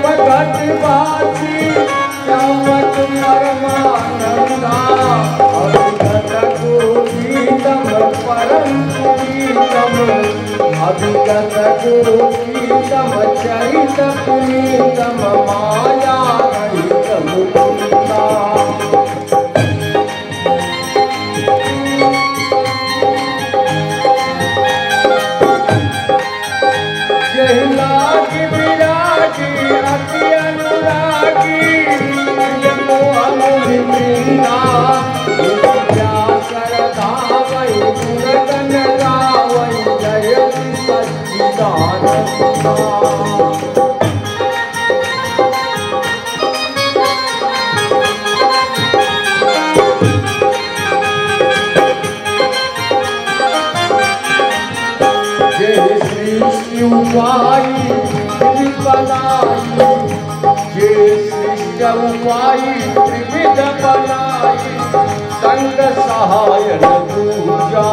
भगत वासी श्यामत परमानंदा अभिगत गोपीतम परम प्रीतम अभिगत गोपीतम चरित पुनीतम माया रहित मुकुंदा। लागी विरागी अति अनुरागी मोहमुनि वृंदा सरधा वै गुणगण गावै जयति सच्चिदानंदा। उपाई बनाई जे सृष्ट उपाई त्रिविध बनाई संग सहायन दूजा।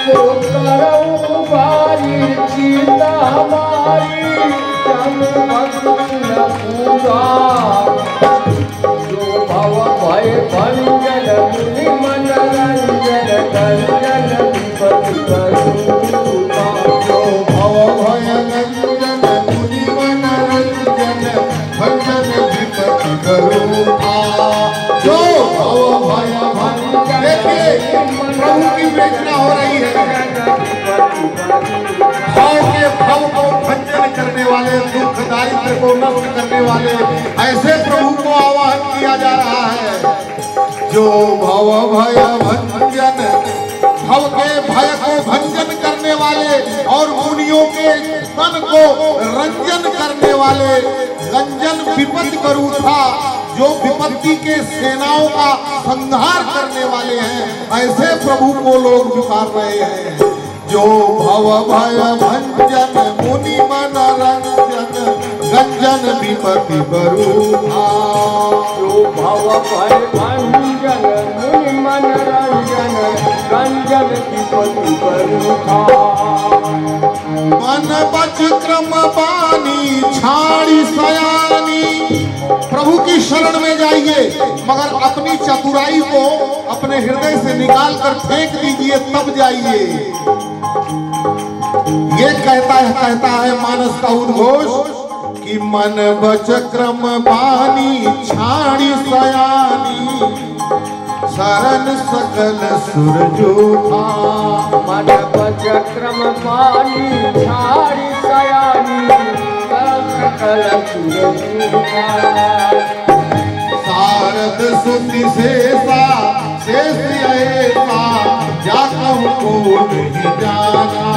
तो करऊ उपाई चीता हमारी जम भक्त न पूजा। भय भंजन मुनि मनरंजन गंजन विपति करूता। जो भव भय गंजन मुनि मनरंजन भंजन विपति करूता। जो भव भय भंजन। देखिए प्रभु की वेदना हो रही है। भाव के भव को भंजन करने वाले दुख दारिद्र को नष्ट करने वाले ऐसे प्रभु को आवाहन किया जा रहा है। जो भव भय भंजन भव के भय को भंजन करने वाले और मुनियों के मन को रंजन करने वाले रंजन विपत्ति करू था। जो विपत्ति के सेनाओं का संहार करने वाले हैं ऐसे प्रभु को लोग पुकार रहे हैं। जो भव भय भंजन मुनि मन रंजन गंजन विपत्ति करू था। जो भव भय भंजन मुनि मन रंजन गंजन विपत्ति करू था। मन बच क्रम पानी छाड़ी सयानी। प्रभु की शरण में जाइए मगर अपनी चतुराई को अपने हृदय से निकाल कर फेंक दीजिए तब जाइए। ये कहता है मानस का उद्घोष कि मन बच क्रम पानी छाड़ी सयानी शरण सकल सुरजो था। मन बच क्रम पानी छाड़ी सयानी सकल सुरजो था। शारद सुति शेषा शेष ऐसा जा कहूँ नहीं जाना।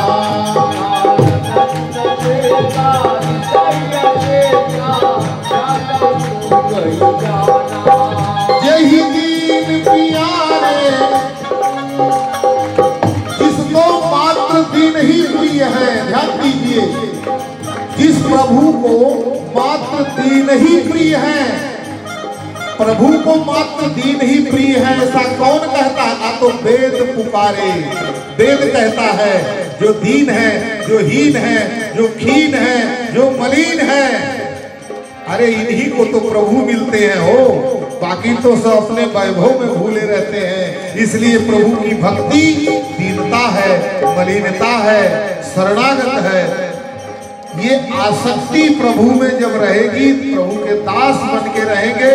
यही दीन प्यारे जिसको मात्र दीन ही प्रिय है। ध्यान दीजिए जिस प्रभु को मात्र दीन ही प्रिय है। प्रभु को मात्र दीन ही प्रिय है ऐसा कौन कहता है? ना तो वेद पुकारे। वेद कहता है जो दीन है जो हीन है जो क्षीण है जो मलिन है अरे इन्हीं को तो प्रभु मिलते हैं हो। बाकी तो सब अपने वैभव में भूले रहते हैं। इसलिए प्रभु की भक्ति दीनता है मलिनता है शरणागत है। ये आसक्ति प्रभु में जब रहेगी प्रभु के दास बन के रहेंगे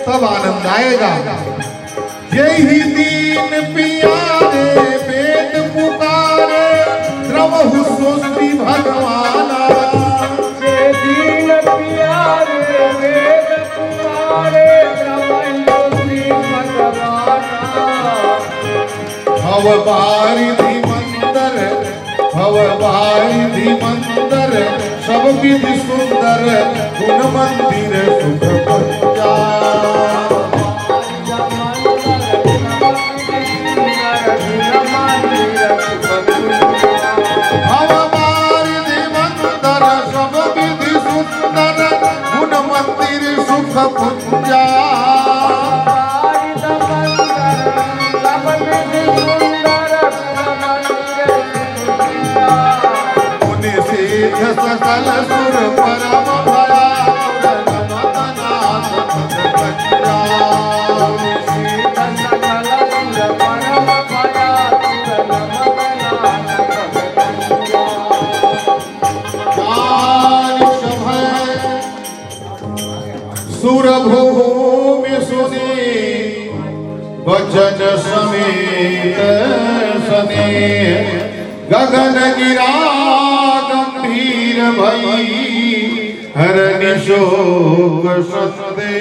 तब आनंद आएगा। यही दीन पियारे वेद पुकारे द्रवहु सृष्टि भगवाना। दीन प्यारे वेद पुकारे द्रवहु सृष्टि भगवाना। भव बारिधि मंदर सब विधि सुंदर गुण मंदिर सुख पंजा। भव बारिधि मंदर सब विधि सुंदर गुण मंदिर सुख पंजा। सकल सुर परम भयातुर नमतनाथ भजकंजा। सुरभूमि सुने वचन समेत सने गगन गिरा गंभीर भई हरनि शोक ससदे।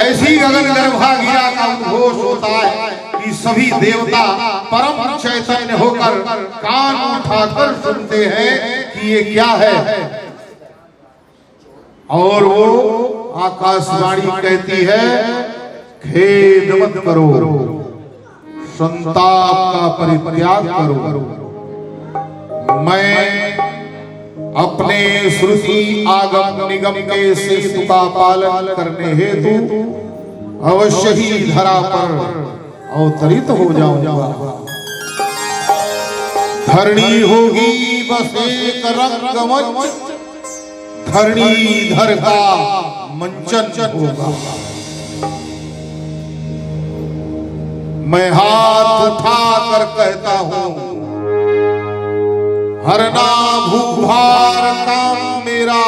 ऐसी गगन गर्भा गिरा का उद्घोष होता है कि सभी देवता परम चैतन्य होकर कान उठाकर सुनते हैं कि ये क्या है। और वो आकाशवाणी कहती है खेद मत करो, संताप का परित्याग करो। मैं अपने श्रुति आगम निगम के सेतु का पालन करने हेतु अवश्य ही धरा पर अवतरित हो जाऊंगा। धरणी होगी बस एक रंगमंच, धरणीधर का मंचन होगा। मैं हाथ उठाकर कहता हूं हरना भूभार काम मेरा,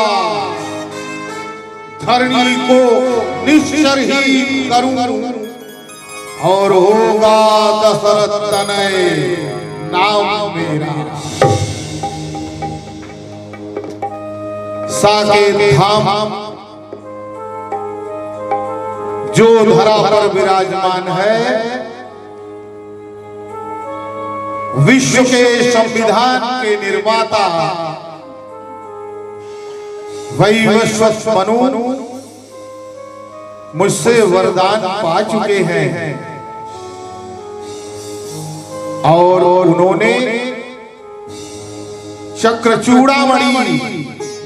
धरणी को निश्चर ही करूं और होगा दशरथ तनय नाम मेरा। साकेत धाम जो धरा पर विराजमान है, विश्व के संविधान के निर्माता वैवस्वत मनु मुझसे वरदान पा चुके हैं और उन्होंने चक्रचूड़ामणि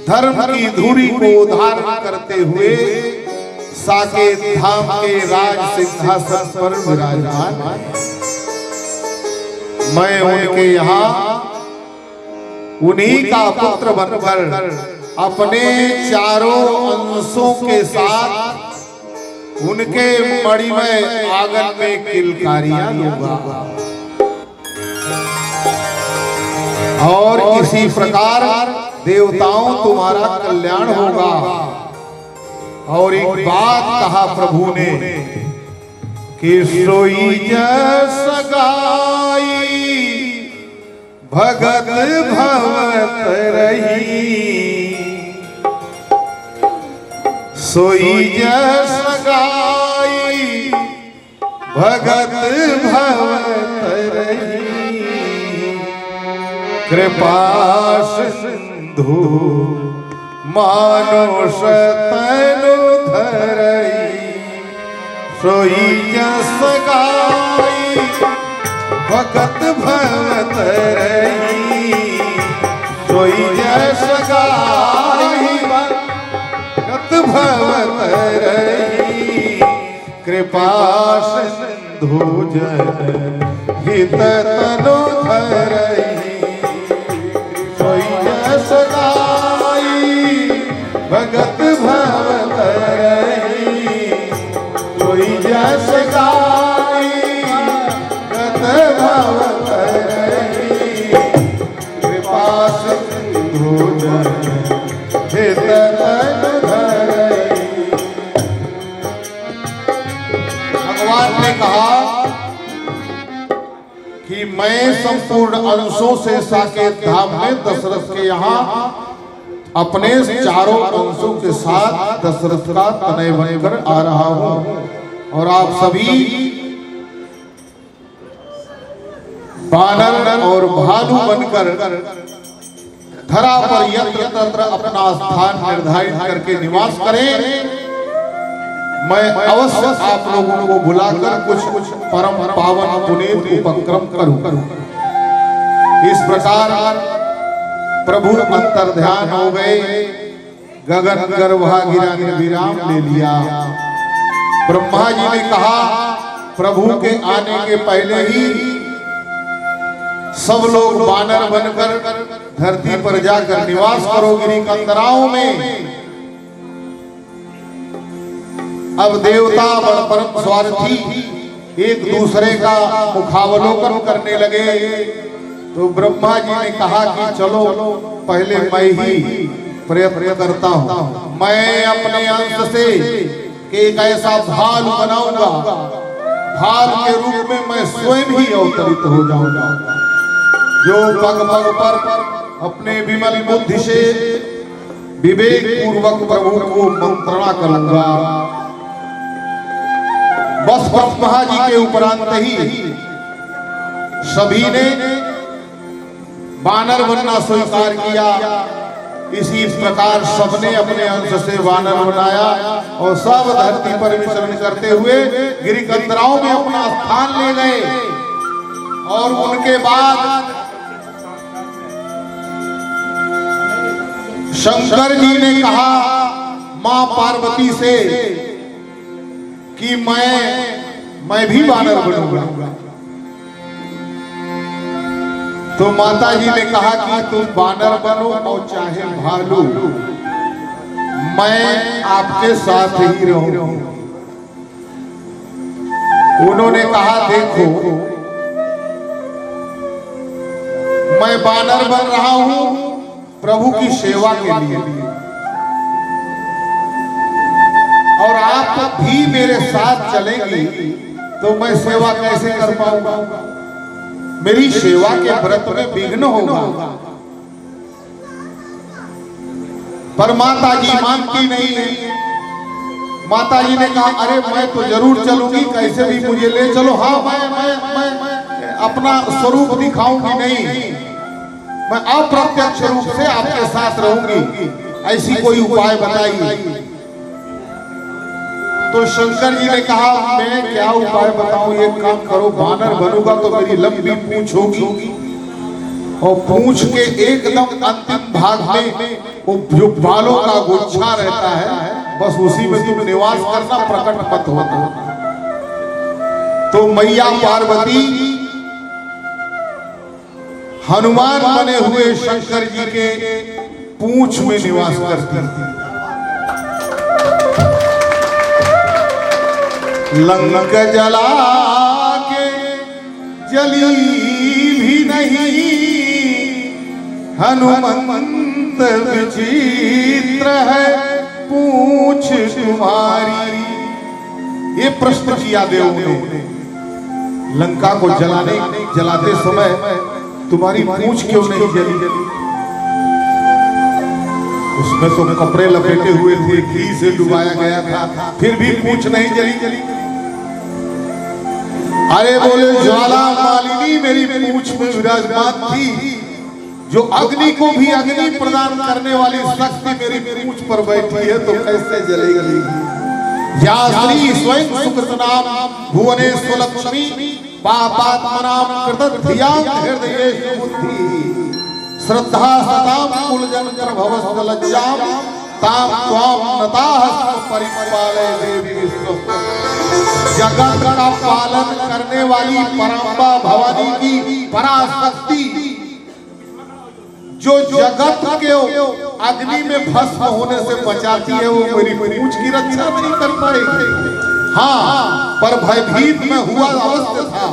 धर्म की धुरी को धारण करते हुए साकेत धाम के राज सिंहासन पर विराजमान। मैं उनके यहाँ उन्हीं का पुत्र बनकर अपने चारों अंशों के साथ उनके मणिमय आंगन में किलकारियां लूंगा और इसी प्रकार देवताओं तुम्हारा कल्याण होगा। और एक बात कहा प्रभु ने कि सोई जस गाई भगत भवत रही, सोई जस गाई भगत भवत रही, कृपा सिंधु मानुष तनु धरई, सोई जस गाई भगत भवत रही, सोई जस गाई भगत भवत रही, कृपा सिंधु जन हित तनु धरई, सोई जस गाई भगत भवत रही, सोई जस गाई भगत भवत रही, कृपा सिंधु जन हित तनु धरई। भगवान ने कहा कि मैं संपूर्ण अंशों से साकेत धाम में दशरथ के यहाँ अपने चारों अंशों के साथ दशरथ का तनय बनकर आ रहा हूं और आप सभी बानर और भालू बनकर धरा पर यत्र तत्र अपना स्थान निर्धारित करके निवास करें। मैं अवश्य आप लोगों को बुलाकर कुछ परम पावन पुनीत उपक्रम करूं। इस प्रकार प्रभु अंतर्ध्यान हो गए, गगन गर्भा गिरा ने विराम ले लिया। ब्रह्मा जी ने कहा प्रभु के आने के पहले ही सब लोग वानर बनकर धरती पर जाकर निवास करो गिरी कंदराओं में। अब देवता बड़ परम स्वार्थी एक दूसरे का मुखावलोकन करने लगे। तो ब्रह्मा जी ने कहा कि चलो पहले मैं ही प्रयत्न करता हूं, मैं अपने अंश से एक ऐसा भाल बनाऊंगा, भाल के रूप में मैं स्वयं ही अवतरित हो जाऊंगा, जो पग पग पर अपने विमल बुद्धि से विवेक पूर्वक प्रभु को मंत्रणा करूंगा। बस ब्रह्मा जी के उपरांत ही सभी ने वानर बनना स्वीकार किया। इसी प्रकार सबने अपने अंश से वानर बनाया और सब धरती पर विचरण करते हुए गिरिकंदराओं में अपना स्थान ले गए। और उनके बाद शंकर जी ने कहा मां पार्वती से कि मैं भी वानर बनूंगा। तो माता जी ने कहा कि तुम वानर बनो और चाहे भालू, मैं आपके साथ ही रहूं। उन्होंने कहा देखो मैं वानर बन रहा हूं प्रभु की सेवा के लिए, और आप भी मेरे साथ चलेंगी तो मैं सेवा कैसे कर पाऊंगा, मेरी सेवा के व्रत में विघ्न होगा। पर माता जी मानती नहीं है। माता जी ने कहा अरे मैं तो जरूर चलूंगी, कैसे भी मुझे ले चलो। हाँ मैं अपना स्वरूप दिखाऊंगी नहीं, मैं अप्रत्यक्ष रूप से आपके साथ रहूंगी, ऐसी कोई उपाय बताइए। तो शंकर जी ने कहा मैं क्या उपाय बताऊं, एक काम करो, वानर बनूंगा तो मेरी लंबी पूंछ होगी और पूंछ के एकदम अंतिम भाग में वो जो बालों का गुच्छा रहता है बस उसी में तुम निवास करना, प्रकट मत होना। तो मैया पार्वती हनुमान बने हुए शंकर जी के पूंछ में निवास करती थी। लंक जला के जली भी नहीं, हनुमंत विचित्र है पूछ तुम्हारी। ये प्रश्न किया देव ने, लंका को जलाते समय तुम्हारी पूछ क्यों नहीं जली? उसमें तो कपड़े लपेटे हुए थे, घी से डुबाया गया था, फिर भी पूछ नहीं जली। अरे बोले ज्वाला मालिनी मेरी पूंछ में विराजमान थी, जो अग्नि को भी अग्नि प्रदान करने वाली शक्ति मेरी पूंछ पर बैठी है, तो कैसे जलेगी? या श्री स्वयं सुकृतनाम भुवनेश्वर लक्ष्मी पापात्मनाम कृतधियां हृदयेषु बुद्धि श्रद्धा सताम कुलजन प्रभवस्त लज्जाम ताम त्वाम नताः परिपालय देवी विश्व। जगत का पालन करने वाली परम्बा भवानी की पराशक्ति, जो जगत के अग्नि में भस्म होने से बचाती है, वो मेरी पूंछ की रक्षा नहीं कर पाएगी। हाँ, पर भयभीत में हुआ अवस्था था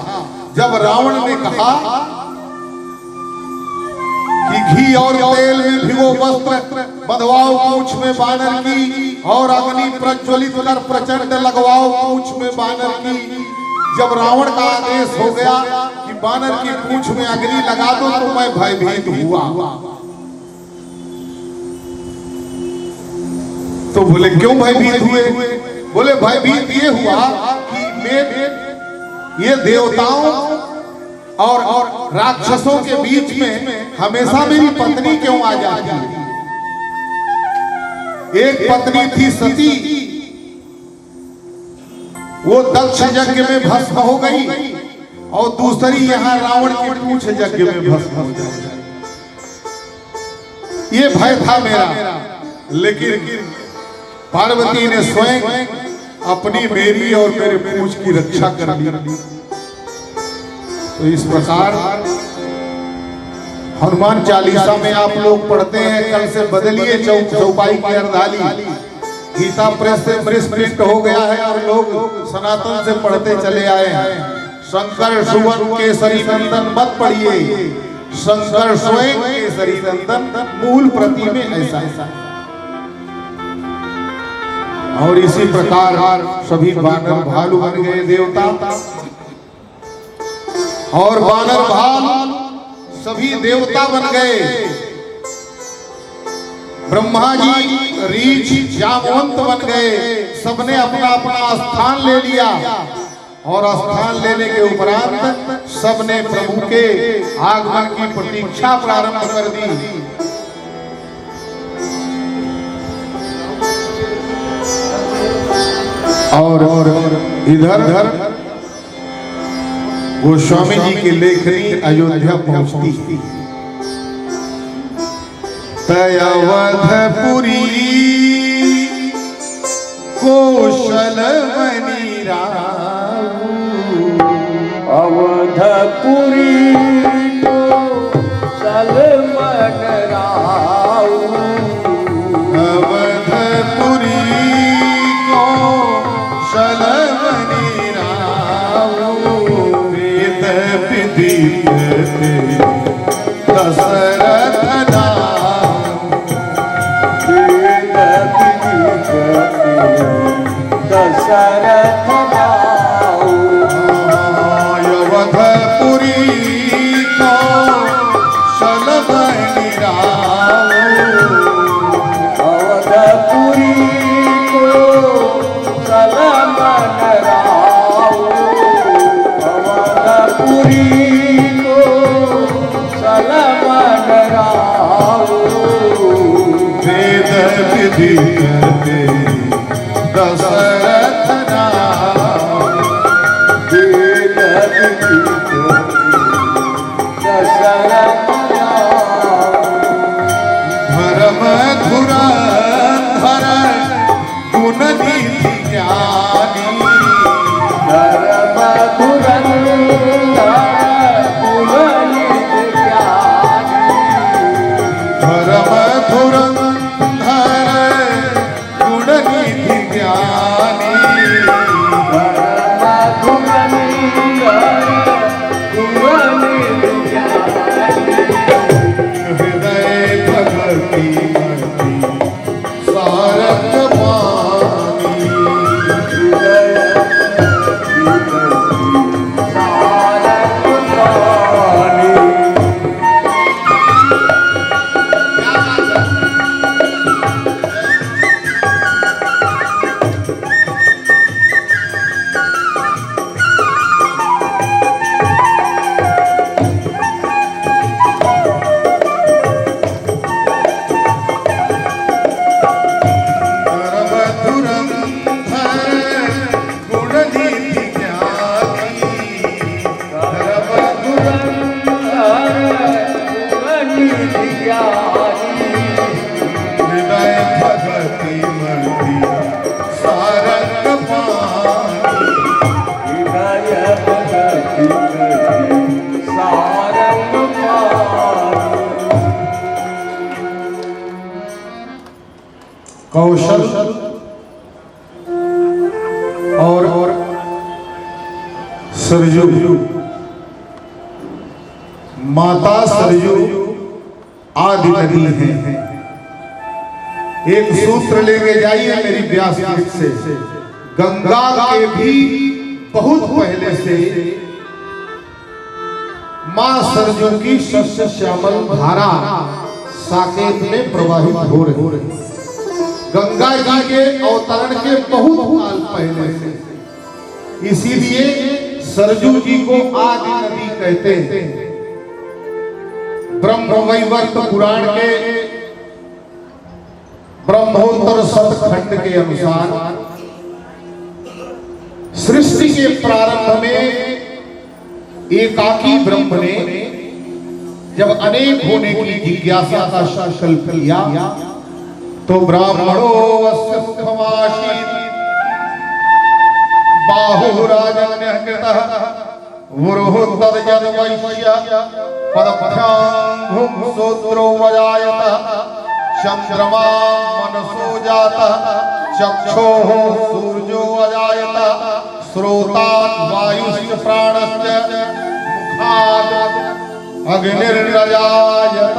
जब रावण ने कहा कि घी और तेल में भिगो वस्त्र बंधवाओ पूंछ में वानर की, और अग्नि प्रज्वलित कर प्रचंड लगवाओ पूंछ में वानर की। जब रावण का आदेश हो गया कि वानर की पूंछ में अग्नि लगा दो, तो मैं भयभीत हुआ। तो बोले क्यों भयभीत हुए? बोले भयभीत ये हुआ कि ये देवताओं और राक्षसों के बीच में हमेशा मेरी पत्नी क्यों आ जाती है? एक पत्नी थी सती, वो दक्ष यज्ञ में भस्म हो गई, और दूसरी यहाँ रावण की पूंछ यज्ञ में भस्म हो गई। ये भय था मेरा, लेकिन पार्वती ने स्वयं अपनी मेरी और मेरे पूंछ की रक्षा कर ली। तो इस प्रकार हनुमान चालीसा में आप लोग पढ़ते हैं, कल से बदलिए चौपाई की अर्धाली। गीता प्रेस से प्रिंट हो गया है और लोग सनातन से पढ़ते चले आए हैं। शंकर सुवन केसरी नंदन मत पढ़िए, शंकर स्वयं केसरी नंदन मूल प्रति में ऐसा ऐसा। और इसी प्रकार सभी बानर भालू बन गए देवता, और बानर भाल सभी देवता बन गए। ब्रह्मा जी रीछ जामवंत बन गए। सबने अपना अपना स्थान ले लिया, और स्थान लेने के उपरांत सबने प्रभु के आगमन की प्रतीक्षा प्रारंभ कर दी। और इधर गोस्वामी जी की लेखनी अयोध्या पहुंचती। तयवधपुरी कौशलमणि राऊ, अवधपुरी कौशलमन राऊ, अवधपुरी कौशलमणि राऊ, वेद विदित दशरथ नाम, वेद विदित दशरथ नाऊ, अवधपुरी कौशलमणि राऊ, अवधपुरी कौशलमन राऊ, अवधपुरी कौशलमन राऊ, वेद विदित दशरथ नाम, वेद विदित दशरथ नाऊ, धर्म धुरंधर गुण निधि ज्ञानी, धर्म धुरंधर गुणनिधि ज्ञानी, धर्म धुरंधर गुण निधि ज्ञानी, धर्म धुरंधर गुणनिधि ज्ञानी, हृदय भगति मति सारथ पानी, हृदय सारथ पानी। धर्म धुरंधर गुण निधि ज्ञानी, धर्म धुरंधर गुणनिधि ज्ञानी, हृदय भगति मति सारंग पानी, हृदय भगति मति सारंग पानी। कौशल और सरयू, माता सरयू आदि नदी है। एक सूत्र लेके जाइए मेरी व्यासपीठ से, गंगा के भी बहुत पहले से मां सरयू की शस्य श्यामल धारा साकेत में प्रवाहित हो रही। गंगा जी के अवतरण के बहुत काल पहले से, इसीलिए सरयू जी को आदि नदी कहते हैं। ब्रह्मवैवर्त पुराण के ब्रह्मोत्तर शतखंड के अनुसार सृष्टि के प्रारंभ में एकाकी ब्रह्म ने जब अनेक होने की जिज्ञासा का संकल्प किया, तो ब्राह्मणो अस्य सुखमासीत् बाहुराजन्यकृतः वरुः तद्यद्वैश्य पदभ्यां भूमसूत्रो वजायत चंद्रमा मनसो जातः चक्षोः सूर्यो अजायत श्रोतात् वायुश्च प्राणश्च मुखात् अग्निर्नजायत।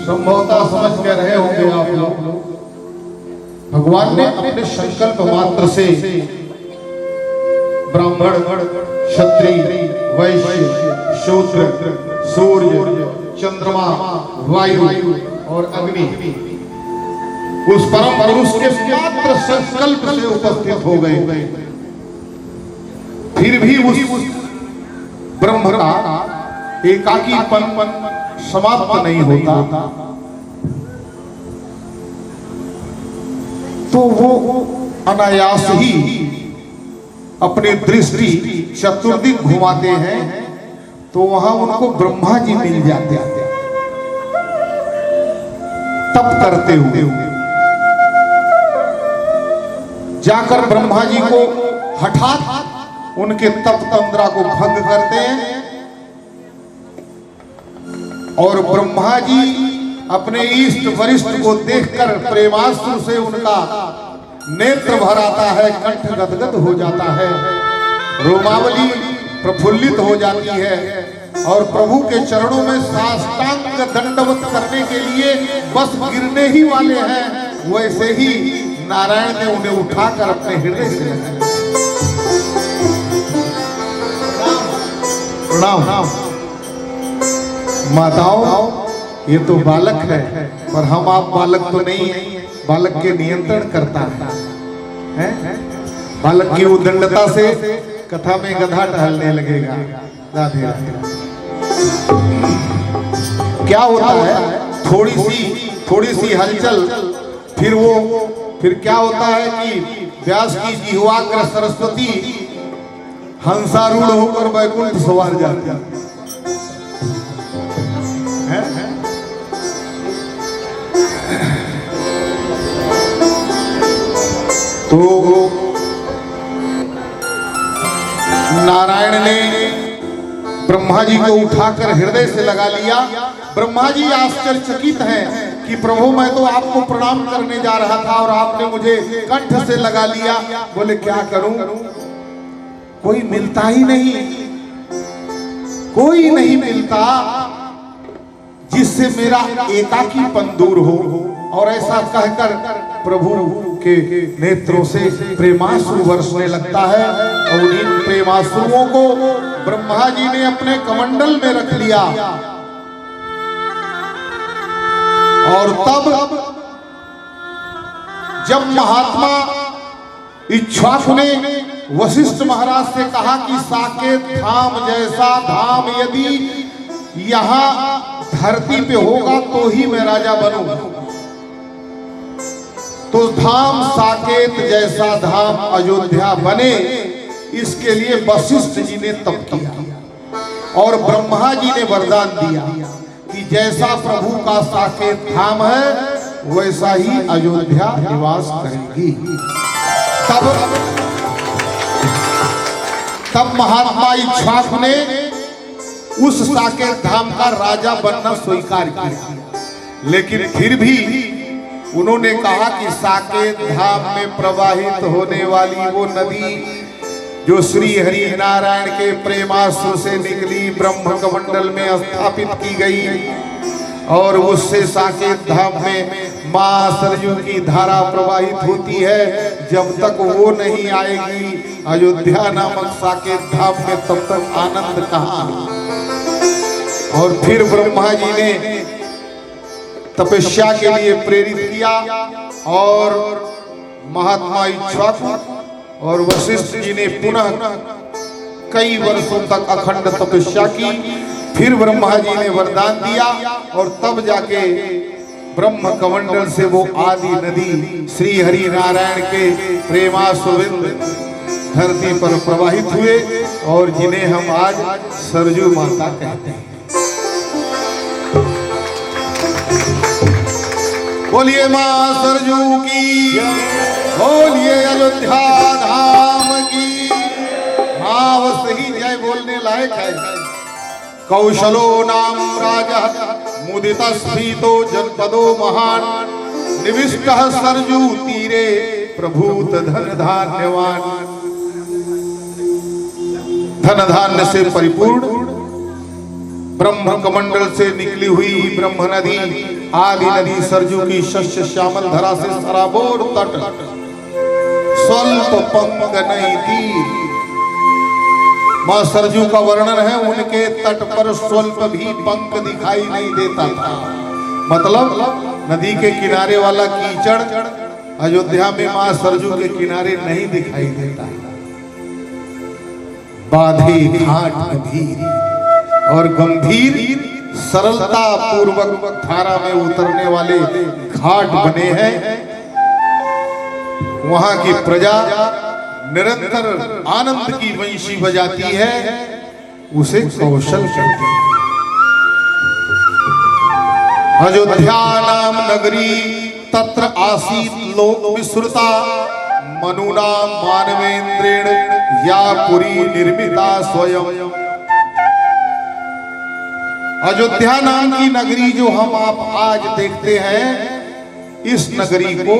संभवतः समझ के रहे होंगे आप लोग। भगवान ने अपने संकल्प मात्र से ब्राह्मण, क्षत्रिय, वैश्य, शूद्र, सूर्य, चंद्रमा, वायु और अग्नि उस परम पुरुष के मात्र संकल्प से उपस्थित हो गए। फिर भी उस ब्रह्म का एकाकीपन समाप्त नहीं होता। तो वो अनायास ही अपनी दृष्टि चतुर्दिक घुमाते हैं, तो वहां उनको ब्रह्मा जी मिल जाते हैं तप करते हुए। जाकर ब्रह्मा जी को हठात उनके तप तंद्रा को भंग करते हैं और ब्रह्मा जी अपने इष्ट वरिष्ठ को देखकर प्रेमाश्रु से उनका नेत्र भर आता है, कंठ गदगद हो जाता है, रोमावली प्रफुल्लित हो जाती है और प्रभु के चरणों में साष्टांग दंडवत करने के लिए बस गिरने ही वाले हैं। वैसे ही नारायण ने उन्हें उठाकर अपने हृदय से लगाया। प्रणाम। माताओं, ये तो बालक है, पर हम आप बालक तो नहीं है। बालक के नियंत्रण करता है। बालक की उदंडता से कथा में गधा टहलने लगेगा। राधे राधे। क्या होता है, थोड़ी सी हलचल, फिर क्या होता है कि व्यास की जिह्वाग्र सरस्वती हंसारूढ़ होकर वैकुंठ सवार जाती है। तो नारायण ने ब्रह्मा जी को उठाकर हृदय से लगा लिया। ब्रह्मा जी आश्चर्यचकित हैं कि प्रभु मैं तो आपको प्रणाम करने जा रहा था और आपने मुझे कंठ से लगा लिया। बोले क्या करूं, कोई मिलता ही नहीं, कोई नहीं मिलता जिससे मेरा एकाकीपन दूर हो। और ऐसा कहकर प्रभु के नेत्रों से प्रेमाश्रु बरसने लगता है और उन्हीं प्रेमाश्रुओं को ब्रह्मा जी ने अपने कमंडल में रख लिया। और तब जब महात्मा इक्ष्वाकु ने वशिष्ठ महाराज से कहा कि साकेत धाम जैसा धाम यदि यहाँ धरती पे होगा तो ही मैं राजा बनूं, तो धाम साकेत जैसा धाम अयोध्या बने, इसके लिए वशिष्ठ जी ने तप किया और ब्रह्मा जी ने वरदान दिया कि जैसा प्रभु का साकेत धाम है वैसा ही अयोध्या निवास करेगी। तब महात्मा इक्ष्वाकु ने उस साकेत धाम का राजा बनना स्वीकार किया। लेकिन फिर भी उन्होंने कहा कि साकेत धाम में प्रवाहित होने वाली वो नदी जो श्री हरि नारायण के प्रेमाश्रु से निकली, ब्रह्म कमंडल में स्थापित की गई और उससे साकेत धाम में मां सरयू की धारा प्रवाहित होती है। जब तक वो नहीं आएगी अयोध्या नामक साकेत धाम में, तब तक आनंद कहाँ। और फिर ब्रह्मा जी ने तपस्या के लिए प्रेरित किया और महात्मा इक्ष्वाकु और वशिष्ठ जी ने पुनः कई वर्षों तक अखंड तपस्या की। फिर ब्रह्मा जी ने वरदान दिया और तब जाके ब्रह्म कमंडल से वो आदि नदी श्री हरि नारायण के प्रेमाश्रुविंद धरती पर प्रवाहित हुए और जिन्हें हम आज सरजू माता कहते हैं। बोलिए मां सरजू की, बोलिए अयोध्या धाम की, हाँ वही जय। अध्याय बोलने लायक है। कौशलो नाम राजा मुदित स्फीतो जनपदो महान निविष्ट सरजू तीरे प्रभूत धन धान्यवान। धन धान्य से परिपूर्ण ब्रह्म कमंडल से निकली हुई ब्रह्म नदी आदि नदी सरजू की शस्य श्यामल धरा से सराबोर तट स्वल्प पंक नहीं तीर। मां सरजू का वर्णन है उनके तट पर स्वल्प भी पंक दिखाई नहीं देता था। मतलब नदी के किनारे वाला कीचड़ अयोध्या में मां सरजू के किनारे नहीं दिखाई देता। बाधे घाट गंभीर और गंभीर सरलता पूर्वक धारा में उतरने वाले घाट बने हैं। वहां की प्रजा निरंतर आनंद की वंशी बजाती है, उसे कौशल कहते हैं। अयोध्या नाम नगरी तत्र आसीत लोक विश्रुता मनुना मानवेंद्रेण या पुरी निर्मिता स्वयं। अयोध्या नाम की नगरी जो हम आप आज देखते हैं, इस नगरी को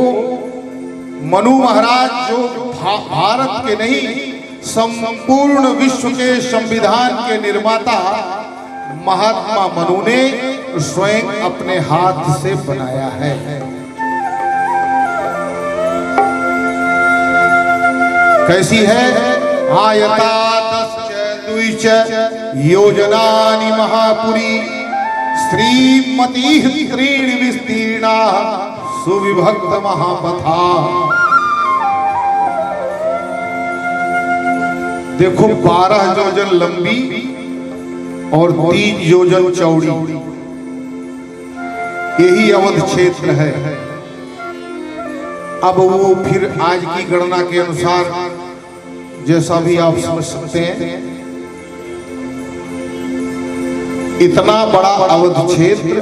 मनु महाराज जो भारत के नहीं संपूर्ण विश्व के संविधान के निर्माता महात्मा मनु ने स्वयं अपने हाथ से बनाया है। कैसी है? आयता द्विच योजनानि महापुरी श्रीमती त्रीणि विस्तीर्णा सुविभक्त महापथा। देखो 12 योजन लंबी और 3 योजन चौड़ी, यही अवध क्षेत्र है। अब वो फिर आज की गणना के अनुसार जैसा भी आप समझ सकते हैं, इतना बड़ा अवध क्षेत्र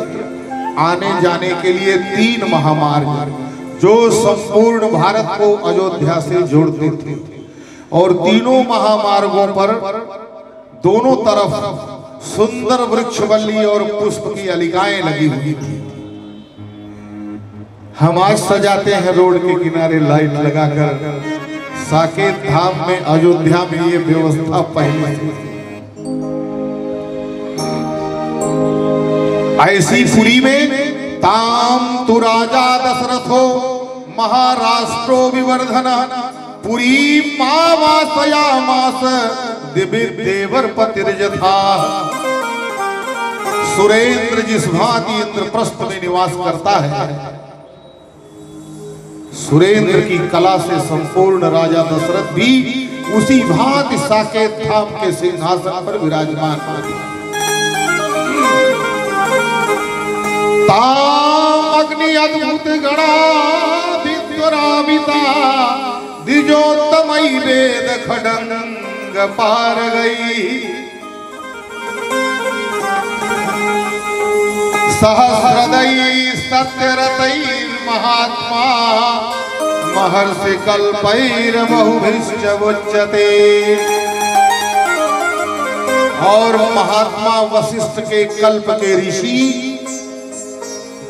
आने जाने के लिए 3 महामार्ग जो संपूर्ण भारत को अयोध्या से जोड़ते थे, और तीनों महामार्गों पर दोनों तरफ सुंदर वृक्षवल्ली और पुष्प की अलिकाएं लगी हुई थी। हम आज सजाते हैं रोड के किनारे लाइट लगाकर, साकेत धाम में अयोध्या में ये व्यवस्था पहले थी। ऐसी पुरी में ताम तु राजा दशरथो महाराष्ट्रो विवर्धन पुरी मावासयामास दिव्य देवर पतिर्यथा। सुरेंद्र जिस भांति इंद्रप्रस्थ में निवास करता है, सुरेंद्र की कला से संपूर्ण राजा दशरथ भी उसी भांति साकेत धाम के सिंहासन पर विराजमान है। ताम अग्नि अद्भुत गणा विद्वराविता द्विजोत्तमई वेद खडंग पार गई। सहस्रदयी सत्यरतई महात्मा महर्षि कल्पैर बहुभिश्च उच्यते। और महात्मा वशिष्ठ के कल्प के ऋषि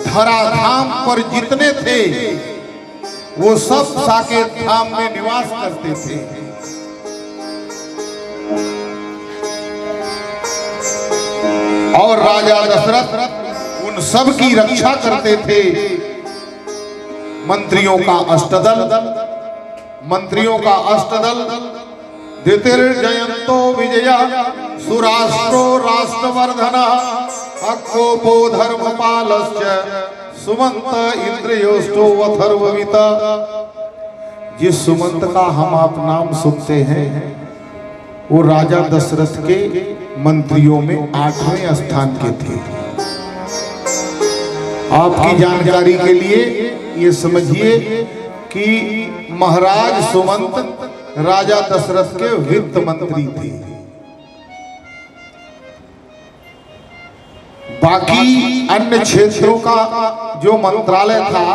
धराधाम पर जितने थे वो सब साकेत धाम में निवास करते थे। और राजा दशरथ उन सब की रक्षा करते थे। मंत्रियों का अष्टदल धृतिर्जयंतो विजया सुराष्ट्रो राष्ट्रवर्धना अक्षोभो धर्मपालश्च सुमंत इंद्रियोष्टो अथर्वविता। जिस सुमंत का हम आप नाम सुनते हैं वो राजा दशरथ के मंत्रियों में 8वें स्थान के थे। आपकी जानकारी के लिए ये समझिए कि महाराज सुमंत राजा दशरथ के वित्त मंत्री थे। बाकी अन्य क्षेत्रों का जो मंत्रालय था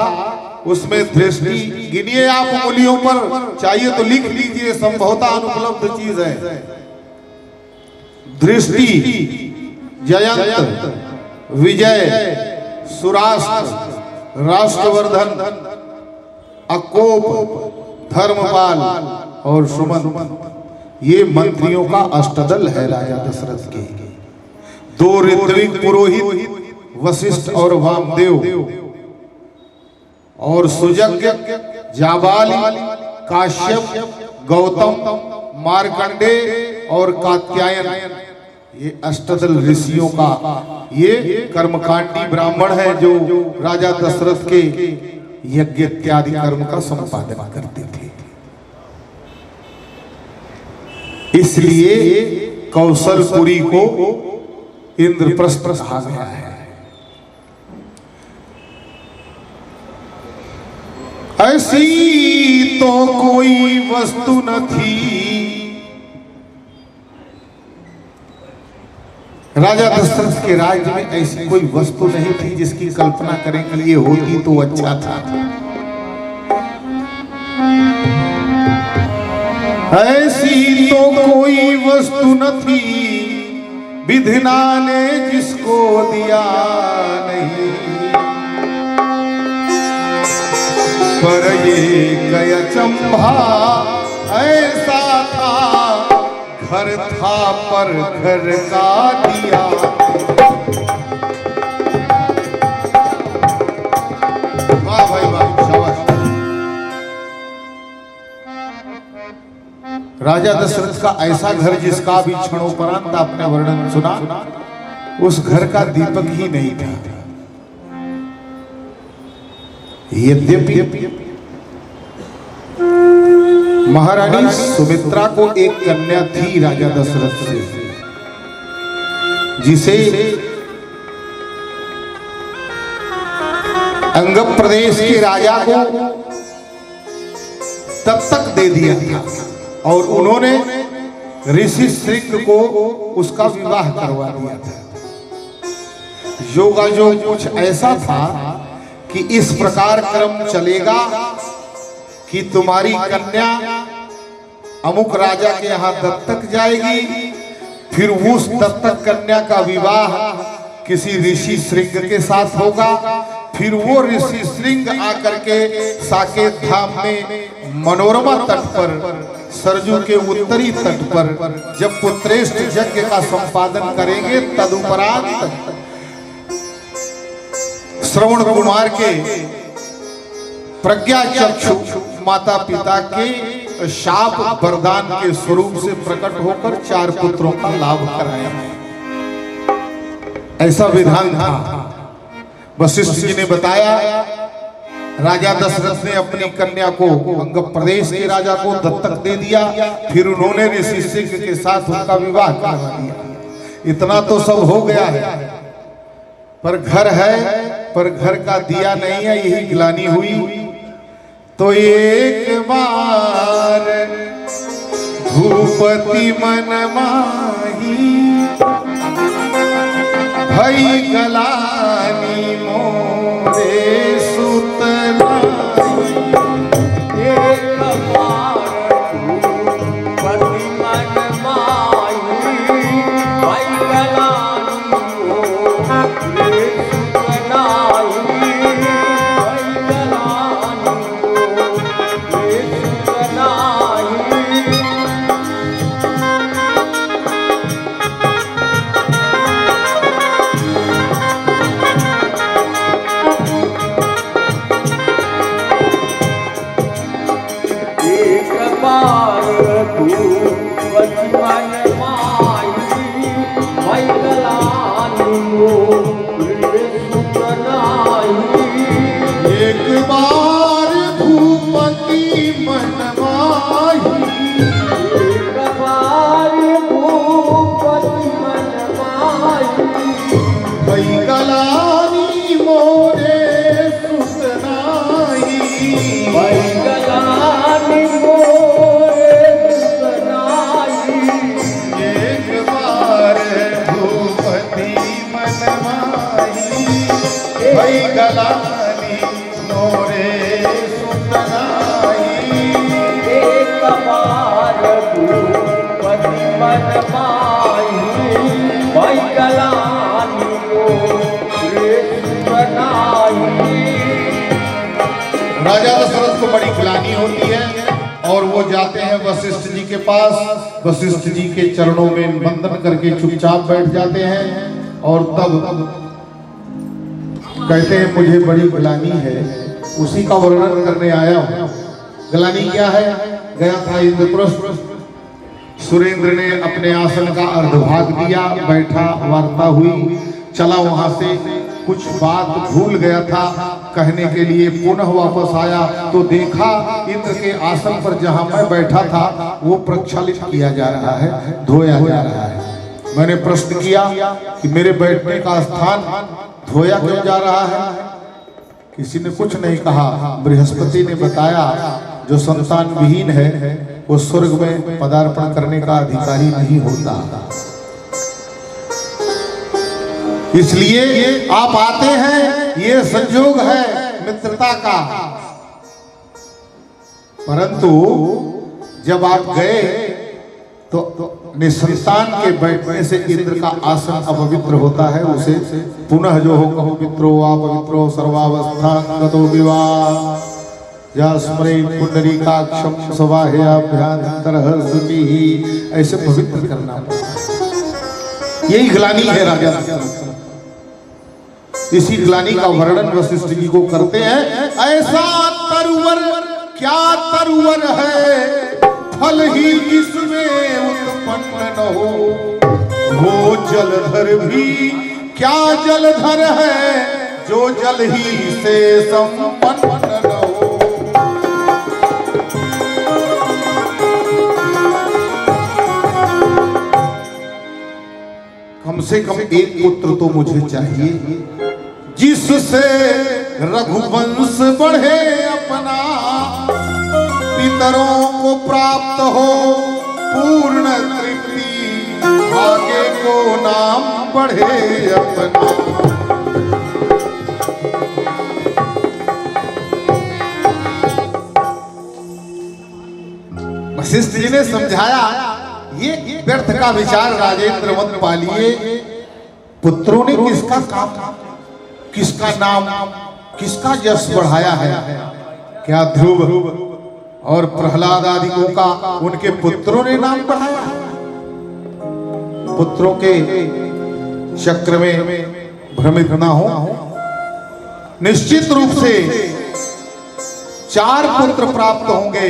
उसमें दृष्टि गिनिए आप उंगलियों पर, चाहिए तो लिख लीजिए, संभवतः अनुपलब्ध चीज है। दृष्टि, जयंत, विजय, सुराष्ट्र, राष्ट्रवर्धन, अकोप, धर्मपाल और सुमंत, ये मंत्रियों का अष्टदल है राजा दशरथ के। 2 ऋत्विक पुरोहित वशिष्ठ और वामदेव, और सुजज्ञ, जाबाली, काश्यप, गौतम, मार्कंडे और कात्यायन, ये अष्टदल ऋषियों का ये कर्मकांडी ब्राह्मण है जो राजा दशरथ के यज्ञ इत्यादि कर्म का संपादन करते थे। इसलिए कौशलपुरी को इंद्रप्रस्थ कहा गया है। ऐसी तो कोई वस्तु न थी, राजा दशरथ के राज्य में ऐसी कोई वस्तु नहीं थी जिसकी कल्पना करने के लिए होती तो अच्छा था। ऐसी तो कोई वस्तु न थी, विधना ने जिसको दिया नहीं, पर ये गया चंबा ऐसा था, घर था पर घर का दिया। वाह भाई वाह, शाबाश। राजा दशरथ का ऐसा घर जिसका भी क्षणोपरांत आपने वर्णन सुना, उस घर का दीपक ही नहीं था। यद्यपि महारानी सुमित्रा को एक कन्या थी राजा दशरथ से, जिसे अंग प्रदेश के राजा को दत्तक दे दिया था, और उन्होंने ऋषि श्रृंग को उसका विवाह करवा दिया था। योगायोग कुछ ऐसा था कि इस प्रकार क्रम चलेगा कि तुम्हारी कन्या अमुक राजा के यहाँ दत्तक जाएगी, फिर उस दत्तक कन्या का विवाह किसी ऋषि श्रृंग के साथ होगा, फिर वो ऋषि श्रृंग आकर के साकेत धाम में मनोरमा तट पर, सरजू के उत्तरी तट पर जब पुत्रेष्ठ यज्ञ का संपादन करेंगे, तदुपरांत श्रवण कुमार के प्रज्ञा चक्षु माता पिता के शाप वरदान के स्वरूप से प्रकट होकर 4 पुत्रों का लाभ कराया। ऐसा विधान था। वशिष्ठ जी ने बताया, राजा दशरथ ने अपनी कन्या को अंग प्रदेश के राजा को दत्तक दे दिया, फिर उन्होंने ऋषि श्रृंग के साथ उनका विवाह करवा दिया। इतना तो सब हो गया है, पर घर है, पर घर का दिया नहीं है, यही ग्लानि हुई। तो एक बार भूपति मन माही, भई गलानी मोरे सुतलाई। एक बार भूपति मन माही, भई गलानी मोरे सुतलाई। भई गलानी मोरे सुतलाई। गलानी मोरे सुतनाई। एक बार भूपति मन माही, जाते हैं वशिष्ठ जी के पास। वशिष्ठ जी के चरणों में वंदन करके चुपचाप बैठ जाते हैं और तब कहते हैं मुझे बड़ी ग्लानि है, उसी का वर्णन करने आया हूं। ग्लानि क्या है? गया था इंद्रप्रस्थ, सुरेंद्र ने अपने आसन का अर्धभाग दिया, बैठा, वार्ता हुई, चला वहां से, कुछ बात भूल गया था कहने के लिए, पुनः वापस आया तो देखा इंद्र के आसन पर जहां मैं बैठा था वो प्रक्षालित किया जा रहा है, धोया जा रहा है। मैंने प्रश्न किया कि मेरे बैठने का स्थान धोया क्यों जा रहा है? किसी ने कुछ नहीं कहा। बृहस्पति ने बताया जो संतान विहीन है वो स्वर्ग में पदार्पण करने का अधिकारी नहीं होता, इसलिए आप आते हैं, ये संयोग है मित्रता का। परंतु जब आप गए तो निसंतान के बैठने से इंद्र का आसन अपवित्र होता है, उसे पुनः जो हो कहो मित्रो अपवित्रो सर्वावस्था गतो विवाह स्मरे पुंडरीकाक्षम सवाह्याभ्यंतरहृदि, ऐसे पवित्र करना पड़ता। यही ग्लानि है राजा। इसी ग्लानि का वर्णन वशिष्ठ जी को करते हैं। ऐसा तरुवर क्या तरुवर है, फल ही इसमें उत्पन्न न हो जलधर भी क्या जलधर है, जो जल ही से संपन्न न हो। कम से कम एक पुत्र तो मुझे चाहिए जिससे रघुवंश बढ़े अपना, पितरों को प्राप्त हो पूर्ण तृप्ति, आगे को नाम बढ़े अपना। वशिष्ठ जी ने समझाया ये व्यर्थ का विचार राजेंद्र मत पालिए। पुत्रों ने किसका काम, किसका नाम, किसका यश बढ़ाया है? क्या ध्रुव और प्रहलाद आदिकों का उनके पुत्रों ने नाम बढ़ाया? पुत्रों के चक्र में भ्रमित ना हो। निश्चित रूप से 4 पुत्र प्राप्त होंगे।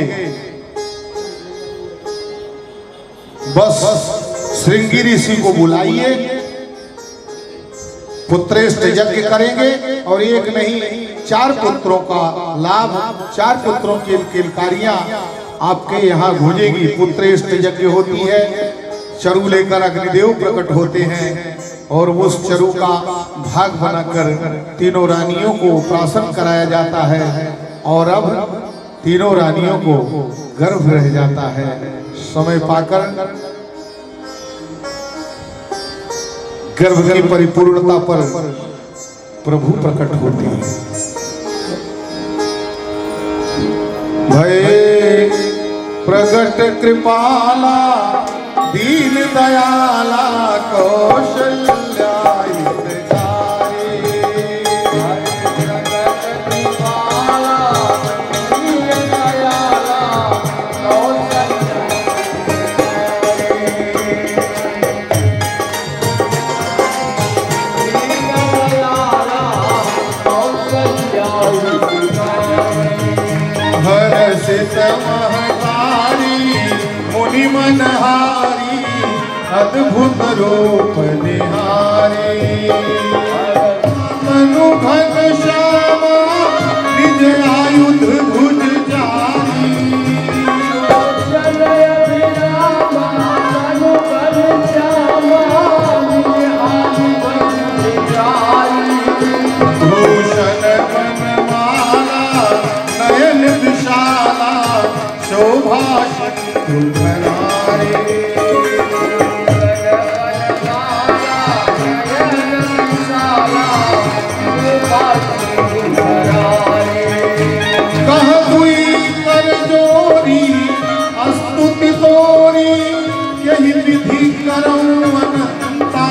बस श्रृंगी ऋषि को बुलाइए, पुत्रेष्ट यज्ञ करेंगे और एक नहीं 4 पुत्रों का लाभ, 4 पुत्रों की किलकारियां आपके यहाँ गूंजेगी। पुत्रेष्ट यज्ञ होती है, चरु लेकर अग्निदेव प्रकट होते हैं और उस चरु का भाग बनाकर तीनों रानियों को प्राशन कराया जाता है और अब तीनों रानियों को गर्भ रह जाता है। समय पाकर गर्भ की परिपूर्णता पर प्रभु प्रकट होते हैं। भय प्रगट कृपाला दीन दयाला कौशल्या मुनि मनहारी अद्भुत रूप निहारी, मनु घन श्यामा निज आयुध भुज जारी, भूषण वनमाला नयन विशाला शोभा यही विधि करऊं अनंता,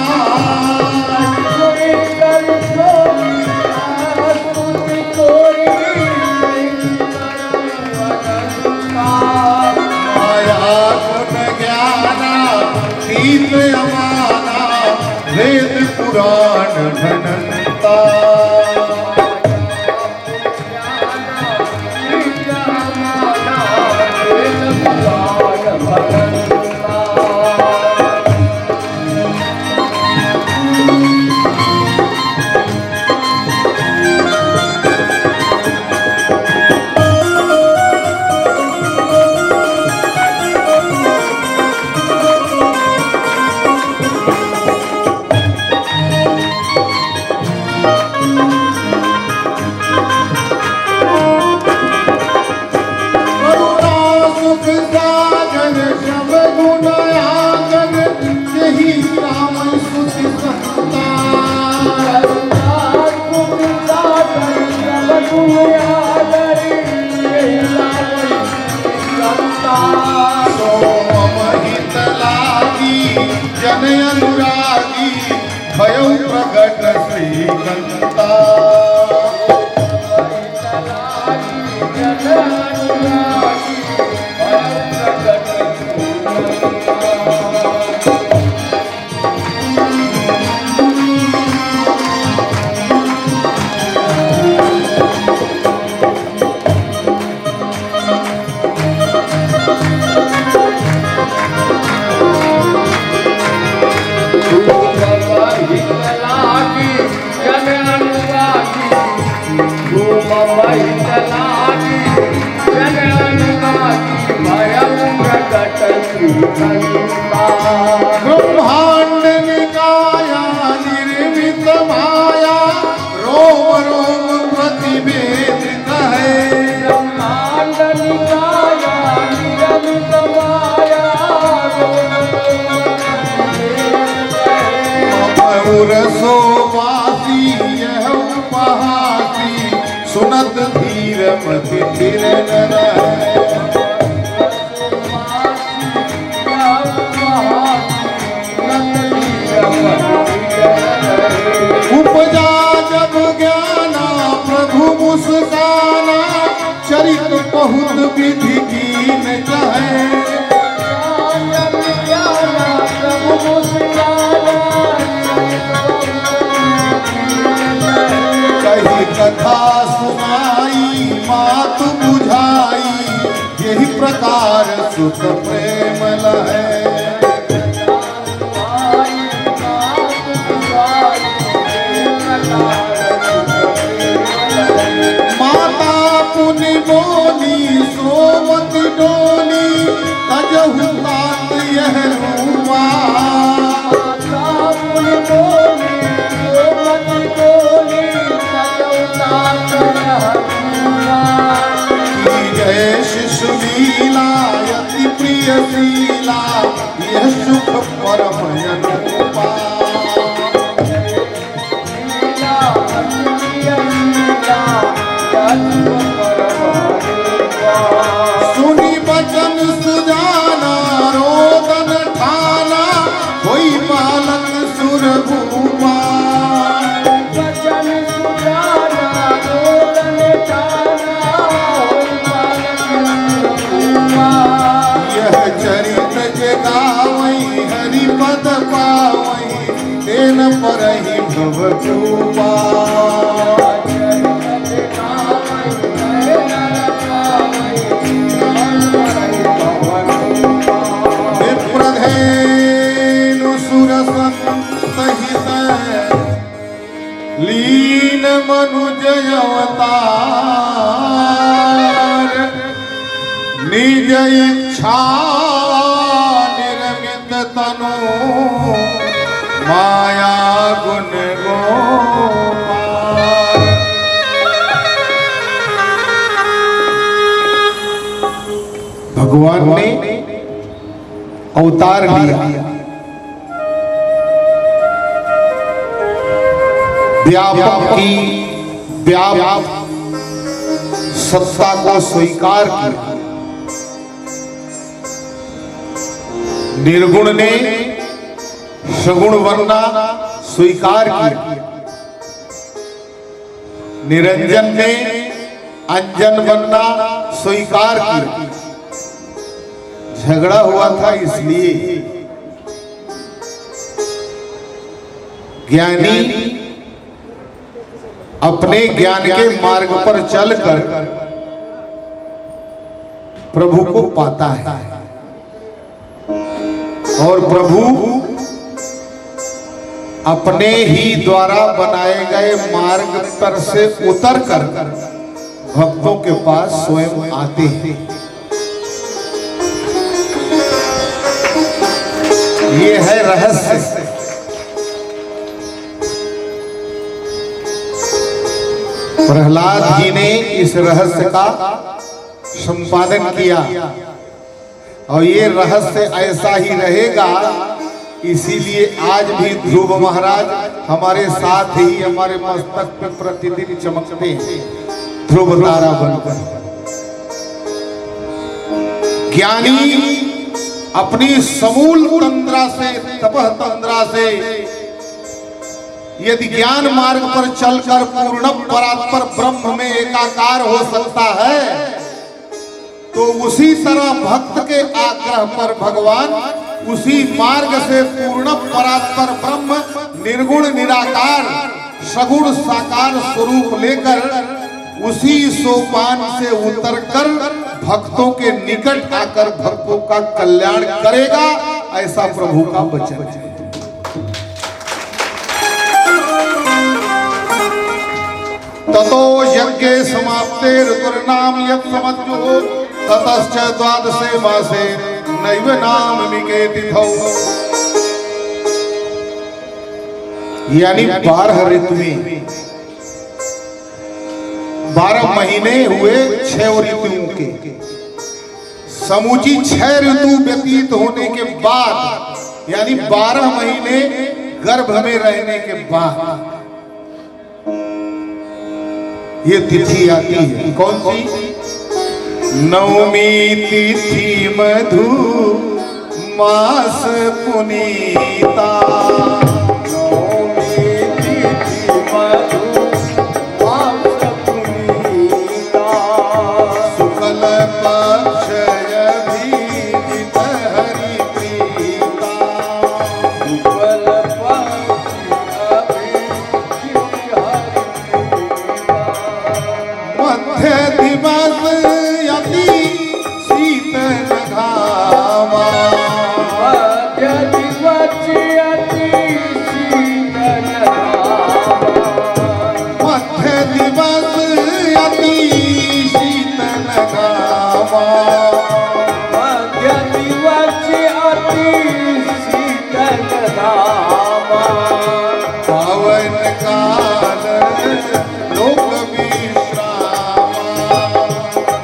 घनता। जन अनुरागी भयो प्रगट श्रीकंता। ब्रह्मांड निकाया निर्मित माया रोम रोम प्रतिवेदित है। ब्रह्मांड निकाया निर्मित माया सोवासी यह उपहासी सुनत धीर मति फिर न रहे। उपजा जब ज्ञाना प्रभु मुस्काना चरित बहुत विधि कीन चाहे। कही कथा सुनाई मात बुझाई यही प्रकार सुत प्रेम लहे। माता पुनि बोली सोमति डोली तजहु तात यह रूपा। जय शिशु लीला अति प्रिय शीला यह सुख परम अनुपा। सुनी बचन सुजाना रोदन ठाना कोई बालक सुर भूपा। यह चरित जगावई हरि पद पावई तेन परहि भव चूपा। लीन मनुज अवतार निज इच्छा निर्मित तनु माया गुण गोपाल। भगवान ने अवतार लिया, व्यापक की व्यापक सत्ता को स्वीकार किया। निर्गुण ने सगुण बनना स्वीकार किया। निरंजन ने अंजन बनना स्वीकार किया। झगड़ा हुआ था इसलिए ज्ञानी अपने ज्ञान के मार्ग पर चलकर प्रभु को पाता है और प्रभु अपने ही द्वारा बनाए गए मार्ग पर से उतरकर भक्तों के पास स्वयं आते हैं। ये है रहस्य। प्रहलाद जी ने इस रहस्य का संपादन किया और ये रहस्य ऐसा ही रहेगा। इसीलिए आज भी ध्रुव महाराज हमारे साथ ही हमारे मस्तक पर प्रतिदिन चमकते हैं ध्रुव तारा बनकर। ज्ञानी अपनी समूल तंद्रा से, तपह तंद्रा से यदि ज्ञान मार्ग पर चलकर पूर्ण परात्पर ब्रह्म में एकाकार हो सकता है, तो उसी तरह भक्त के आग्रह पर भगवान उसी मार्ग से पूर्ण परात्पर ब्रह्म निर्गुण निराकार सगुण साकार स्वरूप लेकर उसी सोपान से उतरकर भक्तों के निकट आकर भक्तों का कल्याण करेगा, ऐसा प्रभु का वचन है। ततो यज्ञ समाप्ते ऋतुर्नाम यत् समज्जो ततश्च द्वादशे मासे नैव नाम मिकेतिथौ। यानी 12 ऋतु में 12 महीने हुए 6 ऋतुओं के समूची 6 ऋतु व्यतीत होने के बाद, यानी 12 महीने गर्भ में रहने के बाद ये तिथि आती है। कौन सी? नवमी तिथि मधु मास पुनीता। नवमी तिथि मधु मास पुनीता। शुक्ल पक्ष अभिजित हरि प्रीता। शुक्ल पक्ष अभिजित हरि प्रीता। मध्य दिवस यति शीतल घामा। मध्य दिवस यति शीतल घामा। मध्य दिवस यति शीतल घामा। मध्य दिवस अति शीतल घामा। पावन काल लोक विश्रामा।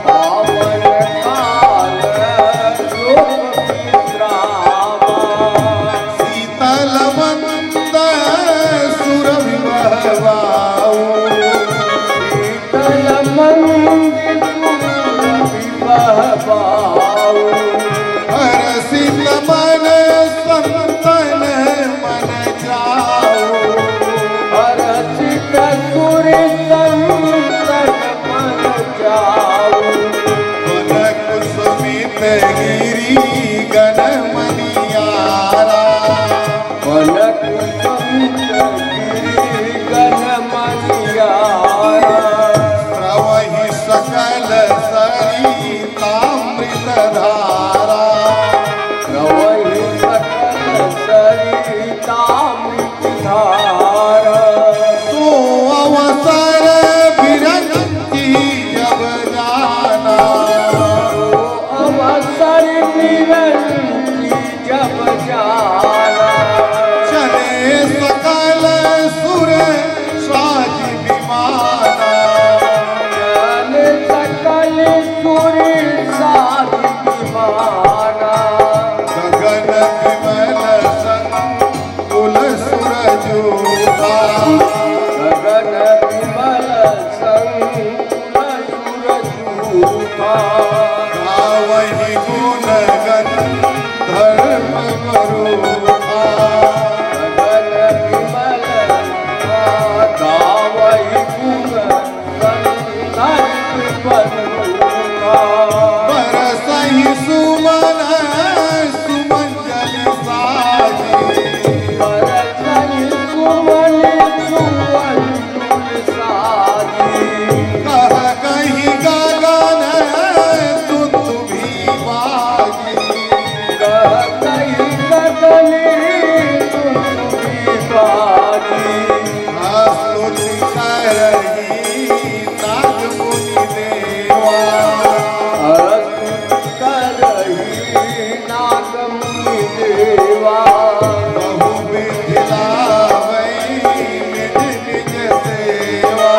पावन काल लोक विश्रामा। सेवा बहु विधि लावई निज निज सेवा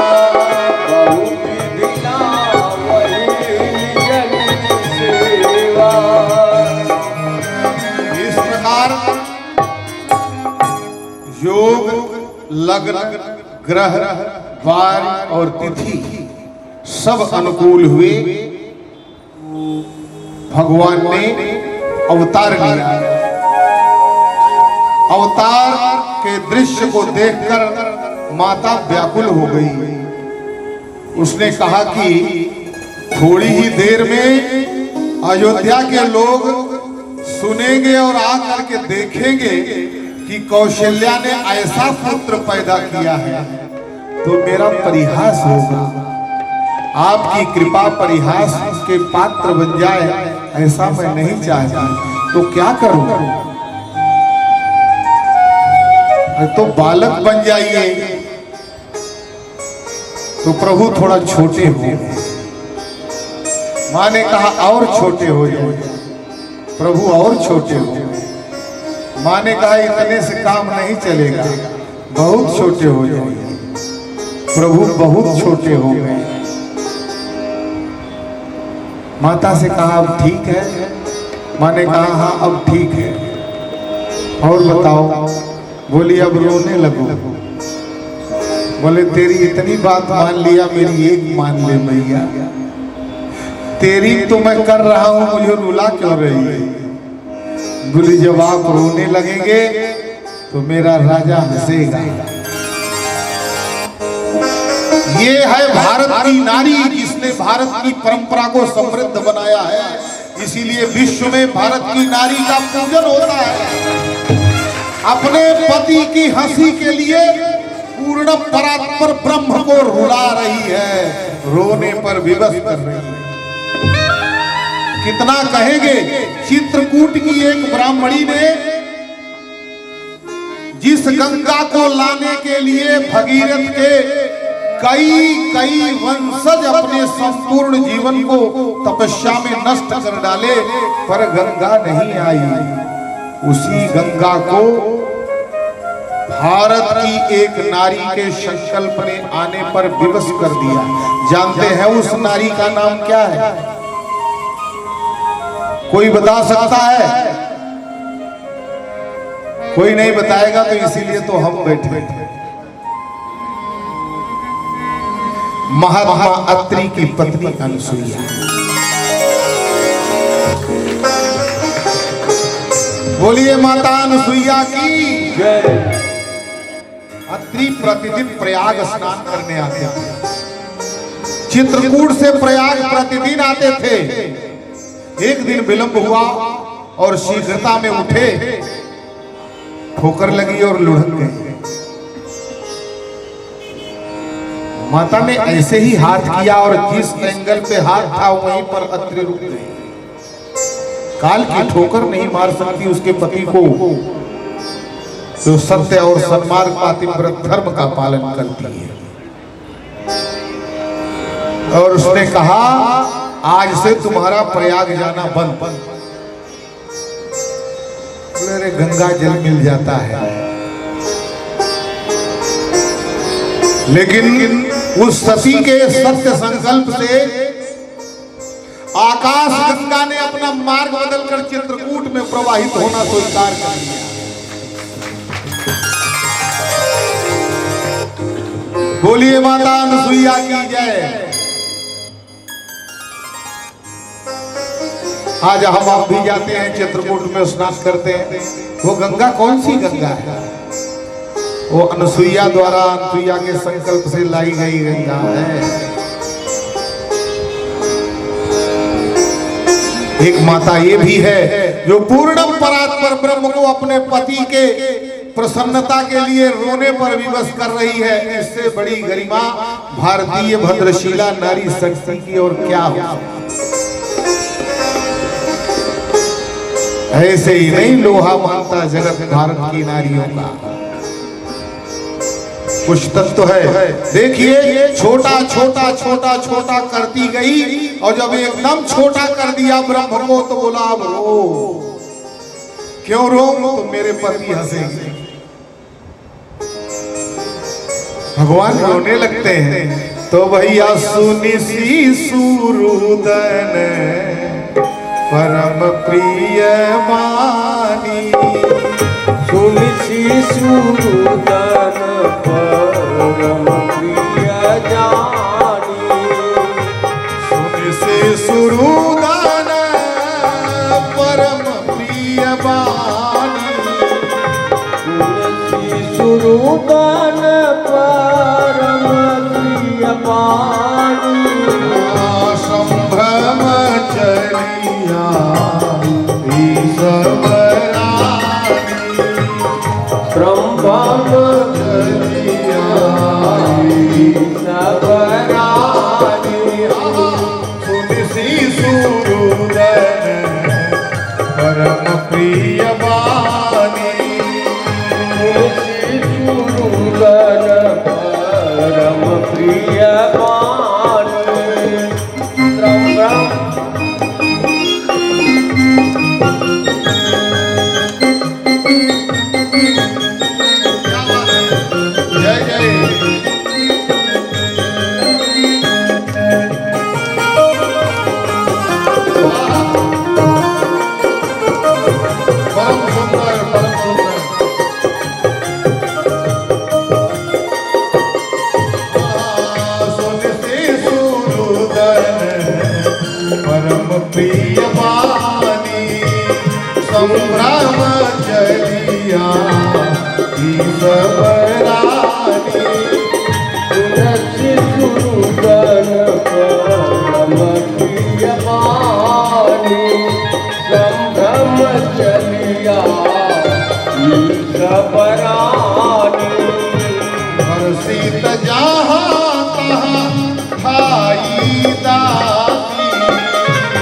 बहु विधि लावई निज निज सेवा। इस प्रकार योग, लग्न, ग्रह, वार और तिथि सब अनुकूल हुए। भगवान ने अवतार लिया। अवतार के दृश्य को देखकर माता व्याकुल हो गई। उसने कहा कि थोड़ी ही देर में अयोध्या के लोग सुनेंगे और आकर के देखेंगे कि कौशल्या ने ऐसा पुत्र पैदा किया है, तो मेरा परिहास होगा। आपकी कृपा परिहास के पात्र बन जाए, ऐसा मैं नहीं चाहता। तो क्या करूं? तो बालक बन जाइए। तो प्रभु थोड़ा छोटे हो। माँ ने कहा और छोटे हो जाए। प्रभु और छोटे हो। माँ ने कहा इतने से काम नहीं चलेगा, बहुत छोटे हो जाएंगे। प्रभु बहुत छोटे हो गए। माता से कहा अब ठीक है? माँ ने कहा हाँ अब ठीक है। और बताओ? बोली अब रोने लगो। बोले तेरी इतनी बात मान लिया, मेरी एक मान ले मैया। तेरी तो मैं कर रहा हूं, मुझे रुला क्यों रही है? बोली जब आप रोने लगेंगे तो मेरा राजा हंसेगा। ये है भारत की नारी जिसने भारत की परंपरा को समृद्ध बनाया है। इसीलिए विश्व में भारत की नारी का पूजन होता है। अपने पति की हंसी के लिए पूर्ण परात्पर ब्रह्म को रुला रही है, रोने पर विवश कर रही है। कितना कहेंगे? चित्रकूट की एक ब्राह्मणी ने जिस गंगा को लाने के लिए भगीरथ के कई वंशज अपने संपूर्ण जीवन को तपस्या में नष्ट कर डाले, पर गंगा नहीं आई। उसी गंगा को भारत की एक नारी के संकल्प ने आने पर विवश कर दिया। जानते हैं उस नारी का नाम क्या है? कोई बता सकता है? कोई नहीं बताएगा, तो इसीलिए तो हम बैठे। महात्मा अत्रि की पत्नी अनसुईया। बोलिए माता अनसुईया की जय। अत्रि प्रतिदिन प्रयाग स्नान करने आते थे। चित्रकूट से प्रयाग प्रतिदिन आते थे। एक दिन विलंब हुआ और शीघ्रता में उठे, ठोकर लगी और लुढ़क गए। माता ने ऐसे ही हाथ किया और जिस एंगल पे हाथ था वहीं पर अत्रि रुक गए। काल की ठोकर नहीं मार सकती उसके पति को, जो सत्य और सन्मार्ग पातिव्रत धर्म का पालन करती है। और उसने कहा आज से तुम्हारा प्रयाग जाना बंद। मेरे गंगा जल मिल जाता है, लेकिन उस सती के सत्य संकल्प से आकाश गंगा ने अपना मार्ग बदलकर चित्रकूट में प्रवाहित होना स्वीकार कर लिया। बोलिए माता अनसुईया की जय। आज हम आप भी जाते हैं चित्रकूट में स्नान करते हैं। वो गंगा कौन सी गंगा है? वो अनसुईया द्वारा अनसुईया के संकल्प से लाई गई गंगा है। एक माता ये भी है जो पूर्ण परात्पर ब्रह्म को अपने पति के प्रसन्नता के लिए रोने पर विवश कर रही है। इससे बड़ी गरिमा भारतीय भद्रशीला नारी शक्ति की और क्या हो। ऐसे ही नहीं लोहा मानता जगत भारत की नारियों का। कुछ तत्व है। देखिए छोटा छोटा छोटा छोटा करती गई और जब एकदम छोटा कर दिया ब्रह्म को तो बोला अब रो। क्यों रो? तो मेरे पति हंसेंगे। भगवान रोने लगते हैं तो भैया सुनि सी सूरुदन परम प्रिय मानी, सुनि सी सूरुदन परम प्रिय जानी, सुनि सी सूरुदन परम प्रिय बानी, सुनि सी सूरुदन परम प्रिय बानी, संभ्रम चलिया ईश्वरानी, संभ्रम चलिया ईश्वरानी, सुनि सी सूरुदन परम प्रिय बानी, सुनि सी सूरुदन परम प्रिय बानी, संभ्रम जय जय। परम सुंदर, परम सुंदर। सुनि सी सूरुदन परम प्रिय बानी, संभ्रम चलिया ईश्वरानी, सुनि सूरुदन परम प्रिय बानी, संभ्रम चलिया ईश्वरानी, हर्षित जहाँ तहाँ ठाई दाती,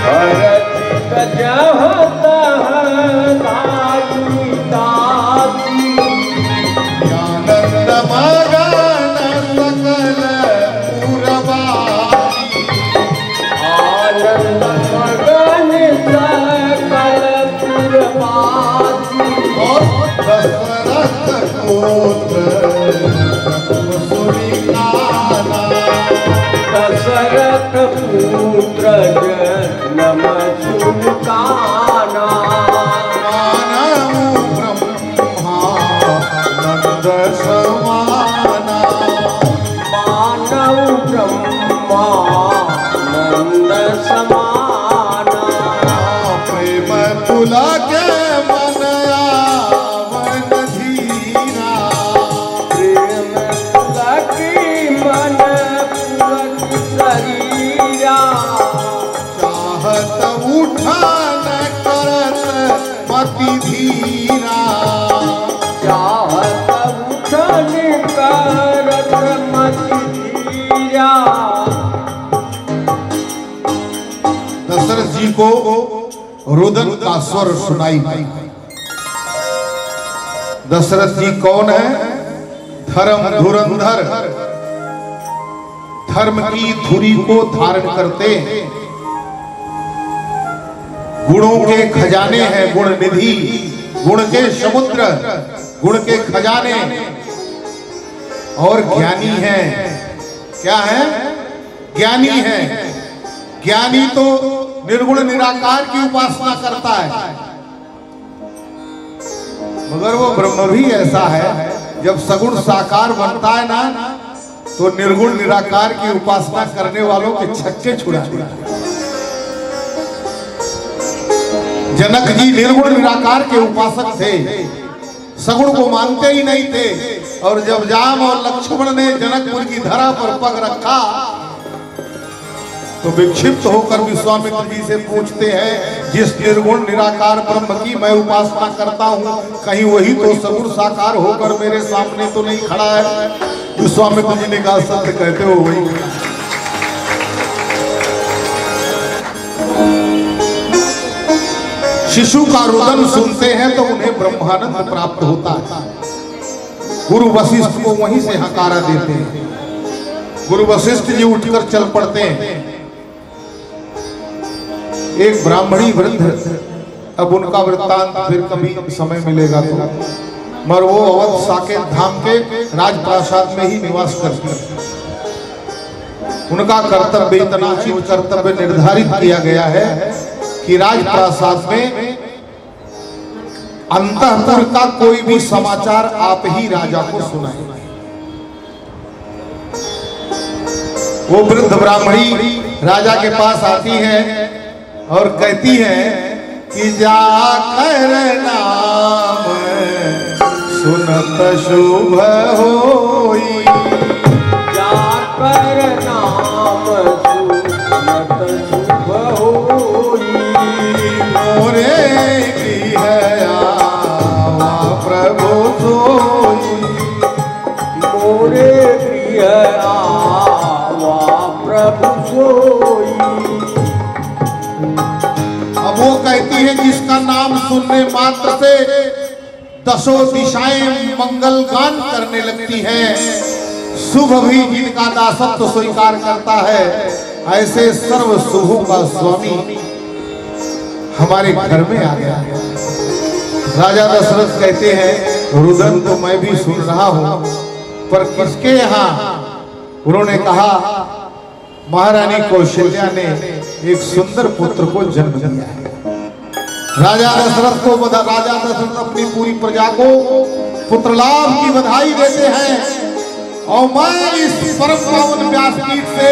हरचित जहाँ तहाँ दाती दाती, आनंद मगन सकल पुरवासी, आनंद मगन सकल पुरवासी, दशरथ गोत्र सुनिकाना, दशरथ पुत्र जन्म सुनकाना, मानव ब्रह्मा नंद समाना, मानव ब्रह्मा नंद समाना, प्रेम पुलक मन आवन धीरा, प्रेम लकी मन पुलक शरीरा, चाहत उठान करत मति धीरा, चाहत उठन करत मति धीरा। दशरथ जी को रुदन का स्वर सुनाई। दशरथ जी कौन है? धर्म धुरंधर, धर्म की धुरी को धारण करते हैं, गुणों के खजाने हैं, गुण निधि, गुण के समुद्र, गुण के खजाने, और ज्ञानी है। क्या है? ज्ञानी है। ज्ञानी तो निर्गुण निराकार की उपासना करता है, मगर वो ब्रह्म भी ऐसा है, जब सगुण साकार बनता है ना, तो निर्गुण निराकार की उपासना करने वालों के छक्के छुड़ा दिया। जनक जी निर्गुण निराकार के उपासक थे, सगुण को मानते ही नहीं थे, और जब जाम और लक्ष्मण ने जनकपुर की धरा पर पग रखा तो विक्षिप्त होकर विश्वामित्र जी से पूछते हैं, जिस निर्गुण निराकार ब्रह्म की मैं उपासना करता हूँ, कहीं वही तो सगुण साकार होकर मेरे सामने तो नहीं खड़ा है? विश्वामित्र जी ने कहा, सत्य कहते हो वही। शिशु का रुदन सुनते हैं तो उन्हें ब्रह्मानंद प्राप्त होता है। गुरु वशिष्ठ को वहीं से हकारा देते हैं। गुरु वशिष्ठ जी उठकर चल पड़ते हैं। एक ब्राह्मणी वृद्ध अब उनका वृत्तांत फिर कभी समय मिलेगा तो। मगर वो अवध साकेत धाम के राजप्रासाद में ही निवास करते हैं। उनका कर्तव्य इतना चित कर्तव्य निर्धारित किया गया है कि राजप्रासाद में अंतःपुर का कोई भी समाचार आप ही राजा को सुनाए। वो वृद्ध ब्राह्मणी राजा के पास आती है और कहती है कि जाकर नाम सुनत शुभ होई, जाकर नाम सुनत शुभ होई, मोरे गृह आवा प्रभु सोई, मोरे गृह आवा प्रभु सोई। अब वो कहती है जिसका नाम सुनने मात्र से दसों दिशाएं मंगल गान करने लगती हैं, शुभ भी जिनका दासत्व स्वीकार करता है, ऐसे सर्व शुभों का स्वामी हमारे घर में आ गया। राजा दशरथ कहते हैं रुदन तो मैं भी सुन रहा हूं, पर किसके यहाँ? उन्होंने कहा महारानी कौशल्या ने एक सुंदर पुत्र को जन्म दिया है। राजा दशरथ अपनी पूरी प्रजा को पुत्र लाभ की बधाई देते हैं। और मैं इस परम पावन व्यासपीठ से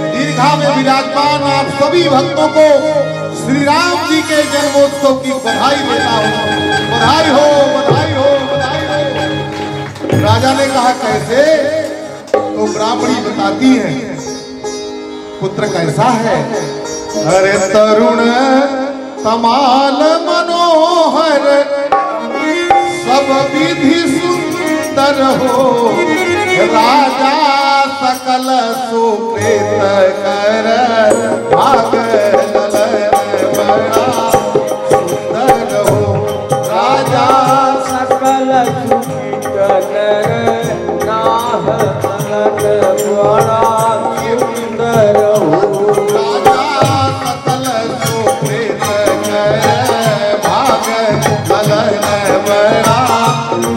दीर्घा में विराजमान आप सभी भक्तों को श्री राम जी के जन्मोत्सव की बधाई देता हूँ। बधाई हो, बधाई हो, बधाई हो। राजा ने कहा कैसे? तो ब्राह्मणी बताती है पुत्र कैसा है? अरे तरुण तमाल मनोहर सब विधि सुंदर हो, राजा सकल सुकृत कर भागल बड़ा सुंदर हो, राजा सकल सुकृत कर नाह अलग बड़ा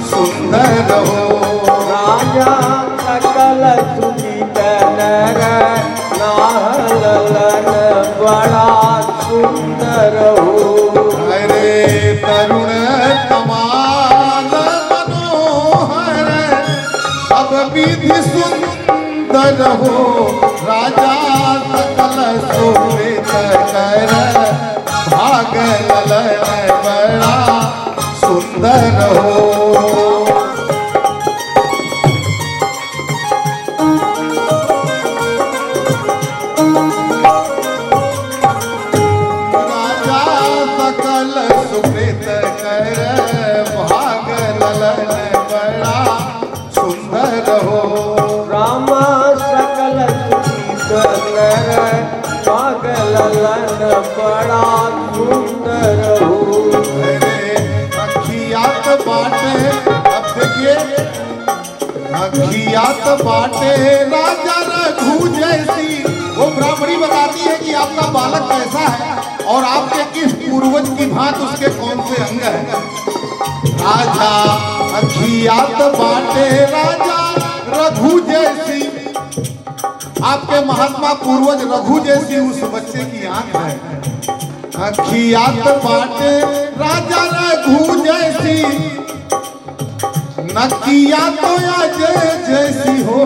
सुंदर हो, राजा सकल सुकृत नर नाहलन बड़ा सुंदर हो। अरे तरुण तमाल मनोहर सब विधि सुंदर हो, राजा सकल सुकृत कर भागल बड़ा सुंदर हो। बड़ा सुंदर हो। अखियात बाटे, अब देखिए अखियात बाटे राजा रघु जैसी। वो ब्राह्मणी बताती है कि आपका बालक कैसा है और आपके किस पूर्वज की भांति उसके कौन से अंग है। राजा अखियात बाटे राजा रघु जैसी, आपके महात्मा पूर्वज रघु जैसी उस बच्चे की आंख है। अखियात बाटे राजा रघु जैसी, नकिया तो अजय जैसी हो,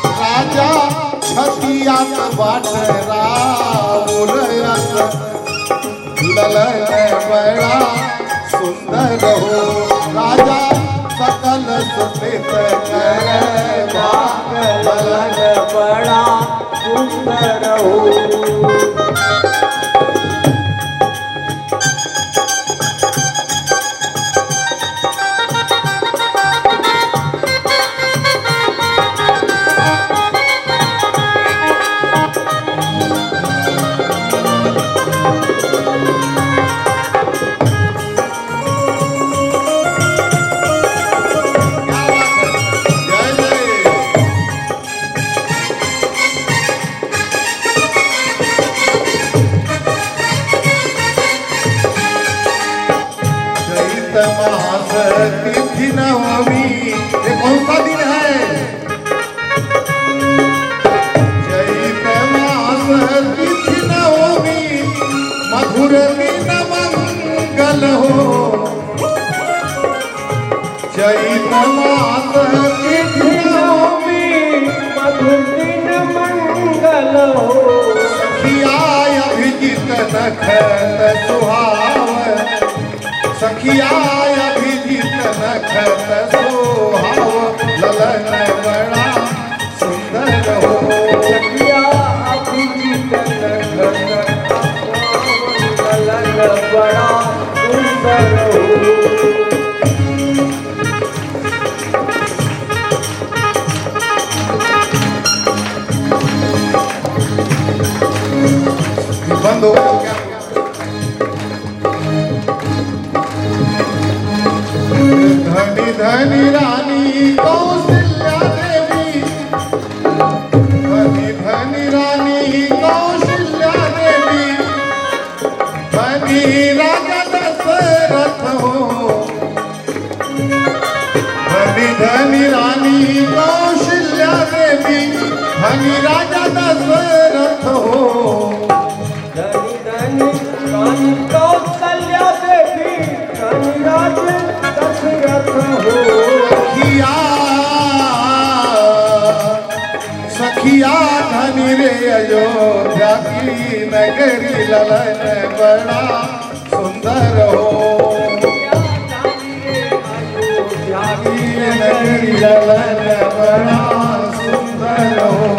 राजा छतियात बाटे राउर ललन बड़ा सुंदर हो, राजा सकल सुकृत कर भागल बड़ा सुंदर हो। मास तिथि नवमी, ये कौन सा दिन है? चैत मास तिथि नवमी, मधुर दिन मंगल हो। चैत मास तिथि नवमी मधुर दिन मंगल हो। सखिया अभिजित नखत सुहाव, सखिया अभिजित नखत सुहाव, ललन बड़ा सुंदर हो। सखिया अभिजित नखत सुहाव, ललन बड़ा सुंदर हो। बंद हो गया क्या? धनी धनी रानी कौशल्या देवी, धनी धनी रानी कौशल्या देवी, धनी राजा दशरथ हो। धनी धनी रानी कौशल्या देवी, धनी राजा दशरथ हो। धनी धनी रानी कौशल्या देवी, धनी राजा दशरथ हो। सखिया सखिया धनी रे अयोध्या की नगरी, ललन बड़ा सुंदर हो। नगरी ललन बड़ा सुंदर हो।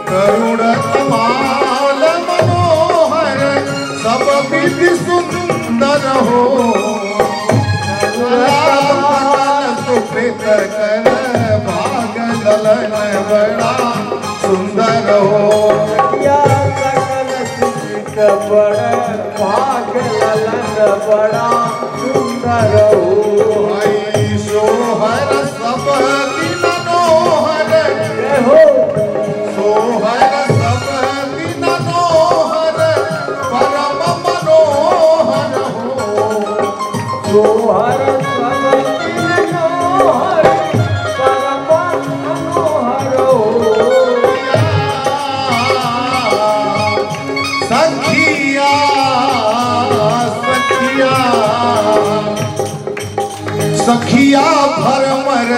करुण कमाल मनोहर, सब विधि सुंदर हो। सुकृत कर भाग, ललन बड़ा सुंदर हो। या सकल सुकृत बड़ भाग, ललन बड़ा सुंदर हो। आई सोहर सब दिन मनोहर हो सोहर सब दिन मनोहर, परम मनोहर हो। सोहर सब दिन मनोहर, परम मनोहर हो। सखिया सखिया सखिया भरमर,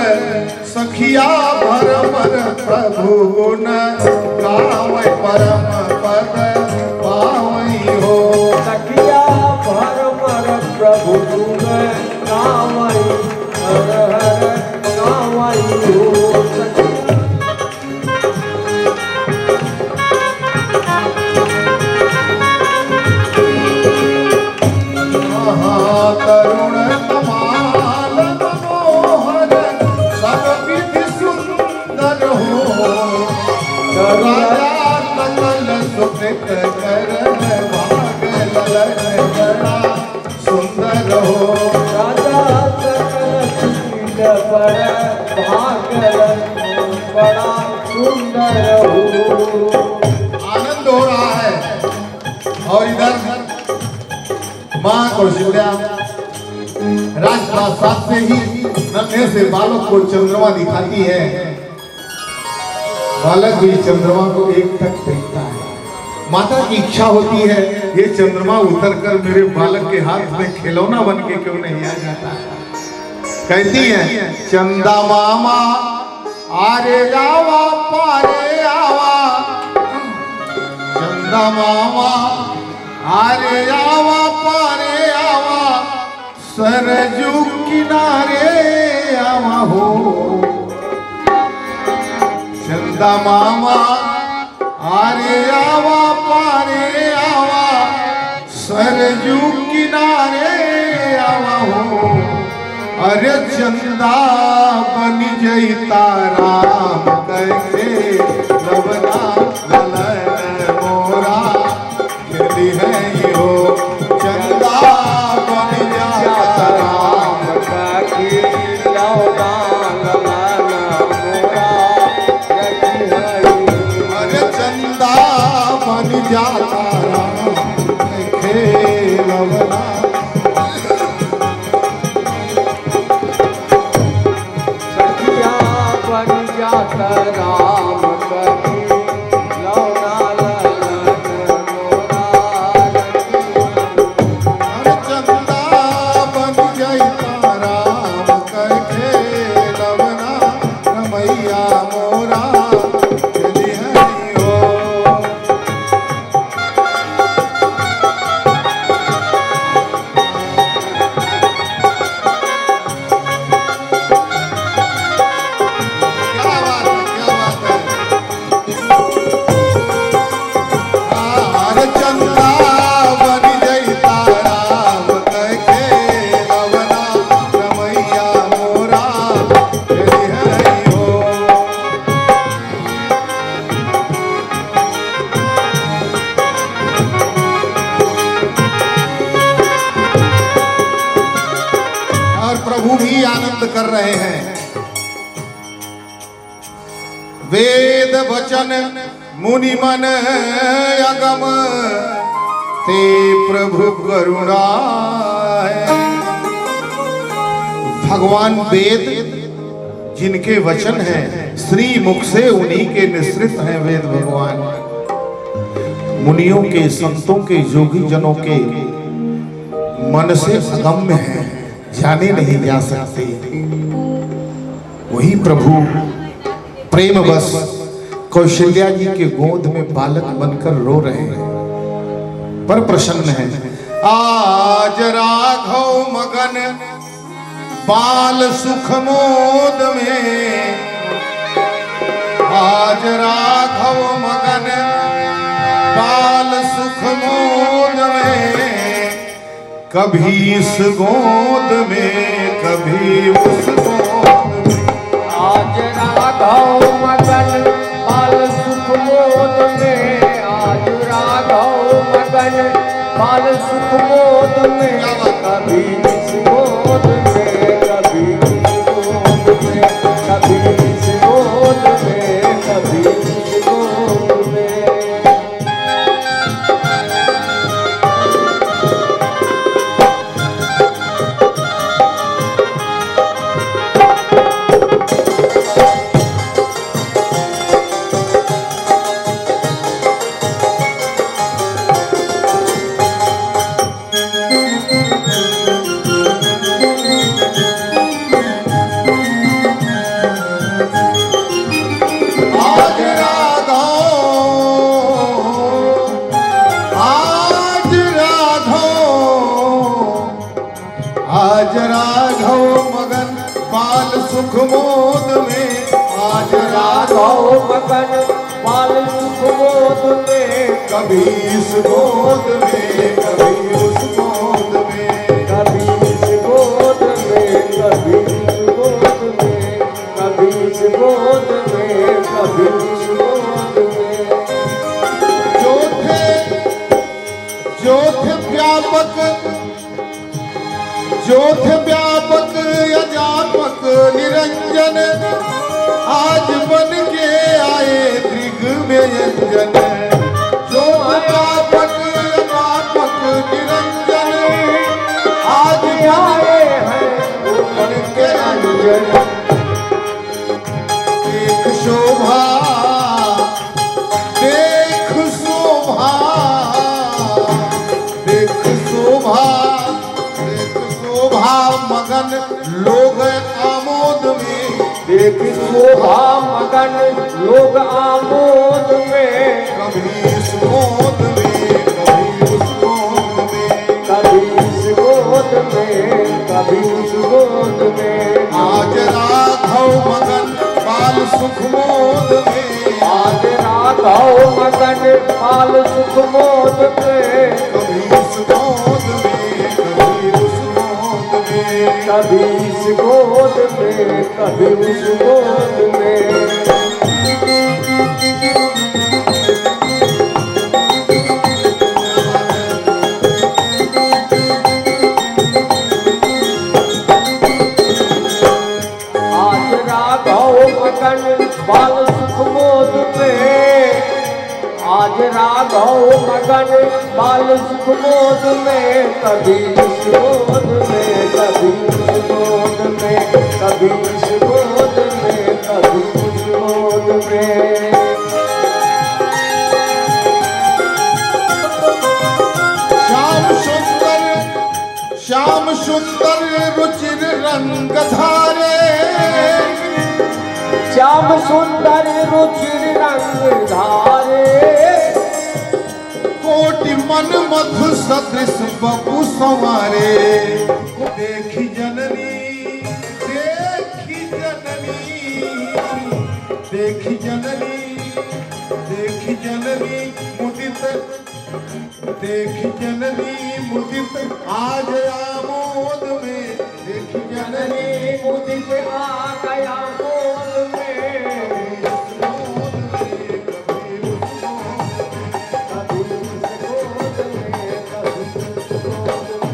सखिया भरमर प्रभु गुण गावै, परम पद पावै हो। सखिया भरमर प्रभु गुण गावै, हर हर गावै हो। तरुण कमाल मनोहर, सब विधि सुंदर हो। राजा सकल सुकृत कर भाग, ललन बड़ा सुंदर हो। राजा सकल सुकृत बड़ भाग, ललन बड़ा सुंदर हो। आनंद हो रहा है। और इधर माँ कौशल्या राजप्रासाद से ही नन्हे से बालक को चंद्रमा दिखाती है। बालक भी चंद्रमा को एक तक देखता है। माता की इच्छा होती है, ये चंद्रमा उतरकर मेरे बालक के हाथ में खिलौना बन के क्यों नहीं आ जाता। कहती है, चंदा मामा आरे आवा पारे आवा, चंदा मामा आरे आवा पारे आवा, सरजू किनारे आवा हो। चंदा मामा आरे आवा पारे आवा, सरजू किनारे आवा हो। अरे चंदा बन जईता राम करके, लवना ललन मोरा खेली है यो। चंदा बन जाता राम का खिलौना, ललन जाता राम खेलवना। सखिया बन जाता राम कभी लौना ललन मोरा अरे चंदा बन जाता राम खेलवना रमैया मोरा चली हरि हो। प्रभु भी आनंद कर रहे हैं। वेद वचन मुनि मन अगम ते प्रभु करुणा है। भगवान वेद जिनके वचन हैं, श्री मुख से उन्हीं के निसृत हैं वेद भगवान। मुनियों के, संतों के, योगी जनों के मन से अगम्य है, जाने नहीं जा सकते। वही प्रभु प्रेमवश कौशल्या जी के गोद में बालक बनकर रो रहे हैं, पर प्रसन्न है। आज राघव मगन बाल सुख मोद में, आज राघव मगन बाल सुख मोद में, कभी इस गोद में कभी उस गोद में। आज राघव मगन बाल सुख मोद में, आज राघव मगन बाल सुख मोद में, कभी इस गोद में कभी उस गोद में, कभी इस गोद में कभी उस गोद में। आज राघव मगन बाल सुख मोद में, आज राघव मगन बाल सुख मोद में, कभी इस गोद में कभी उस गोद में, कभी इस गोद में कभी इस गोद में, कभी इस गोद में कभी इस गोद में। जो थे व्यापक, जो थे व्यापक अजापक निरंजन, आज बन के आए दिग्विजयन। जो व्यापक अजापक निरंजन, आज आए हैं बन के अंजन। देख शोभा, देख शोभा, देख शोभा, मगन लोग आमोद में, देख शोभा मगन लोग आमोद में, कभी इस गोद में कभी उस गोद में, कभी इस गोद में कभी उस गोद में। आज राघव मगन बाल सुख मोद में, आज राघव मगन बाल सुख मोद में, कभी इस गोद में कभी उस गोद में, कभी इस गोद में कभी उस गोद में। आज राघव मगन बाल सुख मोद में, आज आज राघव मगन बाल सुख मोद में, कभी इस गोद में, कभी उस गोद में, कभी इस गोद में, कभी उस गोद में। श्याम सुंदर रुचिर रंग धारे, श्याम सुंदर रुचिर रंग धारे, कोटि मन मधु सदृश बपु संवारे। देखी जननी, देखी जननी, देखी जननी, देखी जननी मुदित, देखी जननी मुदित आज आमोद में, देखी जननी मुदित आ गया मोद में, कभी उस गोद में, कभी उस गोद में।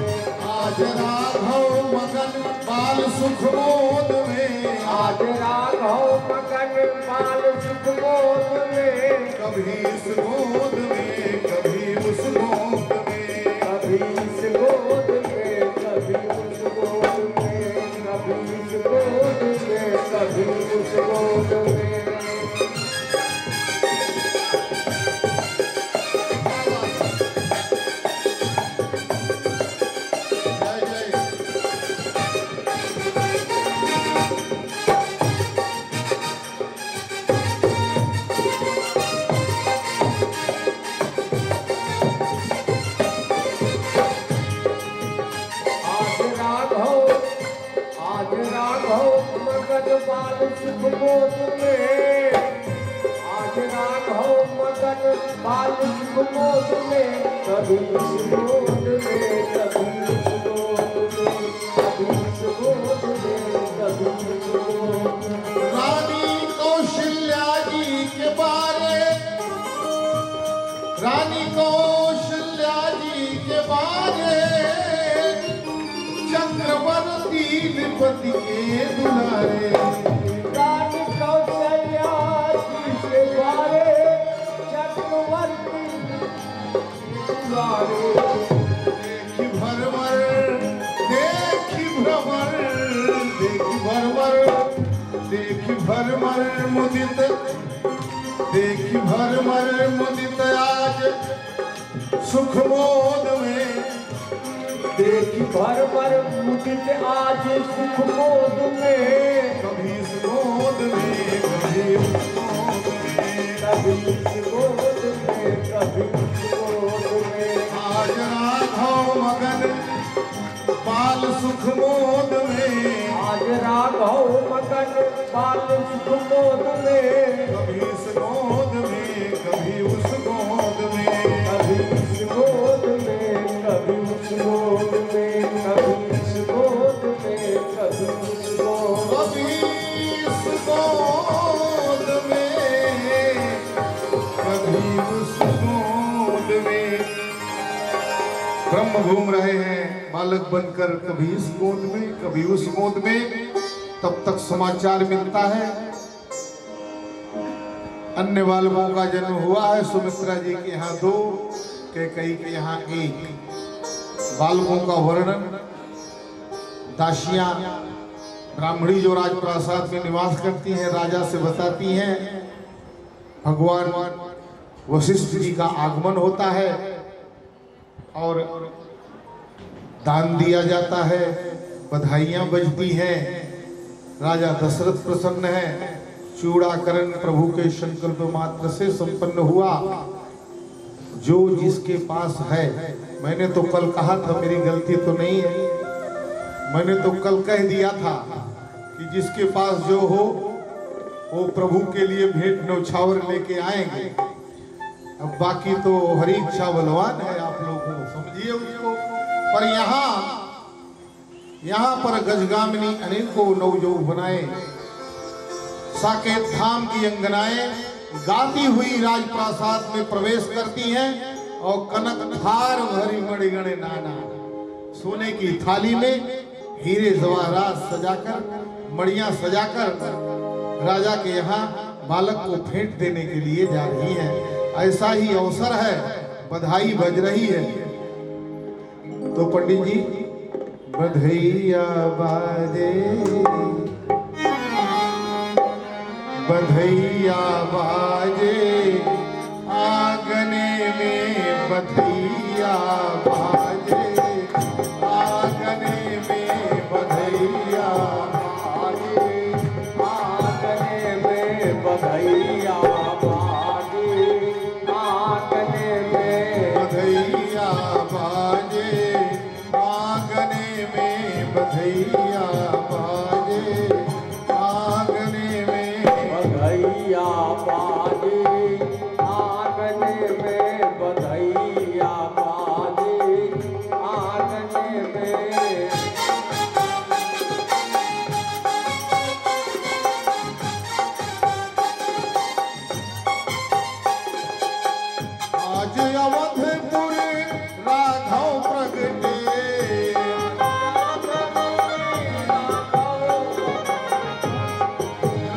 आज राघव मगन बाल सुख मोद में, आज राघव मगन बाल सुख मोद में, कभी इस गोद में, कभी उस गोद में, कभी इस गोद में, कभी उस गोद में, कभी इस गोद में, कभी उस गोद में। जय जय। आज राघव मगन बाल सुख मोद में, आज राघव मगन बाल सुख मोद में, कभी इस गोद में, कभी उस गोद में, कभी इस गोद में, कभी उस गोद में। रानी कौशल्या जी के बारे, रानी कौशल्या जी के बारे, चक्रवर्ती नृपति के दुलारे। रानी कौशल्या जी के बारे, चक्रवर्ती दुलारे। देखी भरमर, देखी भ्रमर, देखी भरमर, देखी भरमर मुदित, देखी भरमर मुदित आज सुख मोद में, देखी भर भर मुदित आज सुख मोद में, कभी इस गोद में, कभी उस गोद में, कभी इस गोद में, कभी उस गोद में। आज राघव मगन बाल सुख मोद में, आज राघव मगन बाल सुख मोद में, कभी इस गोद में, कभी उस गोद में, कभी इस गोद में, कभी उस गोद में, कभी इस गोद में, कभी उस गोद में। कभी इस गोद में, कभी उस गोद में। ब्रह्म घूम रहे हैं बालक बनकर, कभी इस गोद में, कभी उस गोद में। तब तक समाचार मिलता है अन्य बालकों का जन्म हुआ है। सुमित्रा जी के यहाँ 2, कैकेयी के यहाँ 1। बालकों का वर्णन दासियां ब्राह्मणी जो राजप्रासाद में निवास करती हैं राजा से बताती हैं। भगवान वशिष्ठ जी का आगमन होता है और दान दिया जाता है, बधाइयां बजती हैं। राजा दशरथ प्रसन्न है। चूड़ाकरण प्रभु के संकल्प मात्र से संपन्न हुआ। जो जिसके पास है, मैंने तो कल कहा था, मेरी गलती तो नहीं है, मैंने तो कल कह दिया था कि जिसके पास जो हो वो प्रभु के लिए भेंट न्यौछावर लेके आएंगे। अब बाकी तो हरी इच्छा बलवान है, आप लोग समझिए उसको। पर यहाँ पर गजगामिनी अनेकों नवयुवक बनाए, साकेत धाम की अंगनाएं गाती हुई राजप्रासाद में प्रवेश करती हैं और कनक थार भरी मणिगणे नाना, सोने की थाली में हीरे जवाहरात सजाकर, मणियां सजाकर राजा के यहाँ बालक को भेंट देने के लिए जा रही हैं। ऐसा ही अवसर है, बधाई बज रही है। तो पंडित जी बधैया बाजे, बधैया बाजे, आंगने में बधैया बाजे, आंगने में बधैया बाजे, आंगने में बधैया बाजे, आंगने में बधैया बाजे, आंगने में बधैया बाजे, आंगने में बधैया बाजे, आंगने में बधैया बाजे, आंगने में। आज अवधपुर राघव प्रगटे,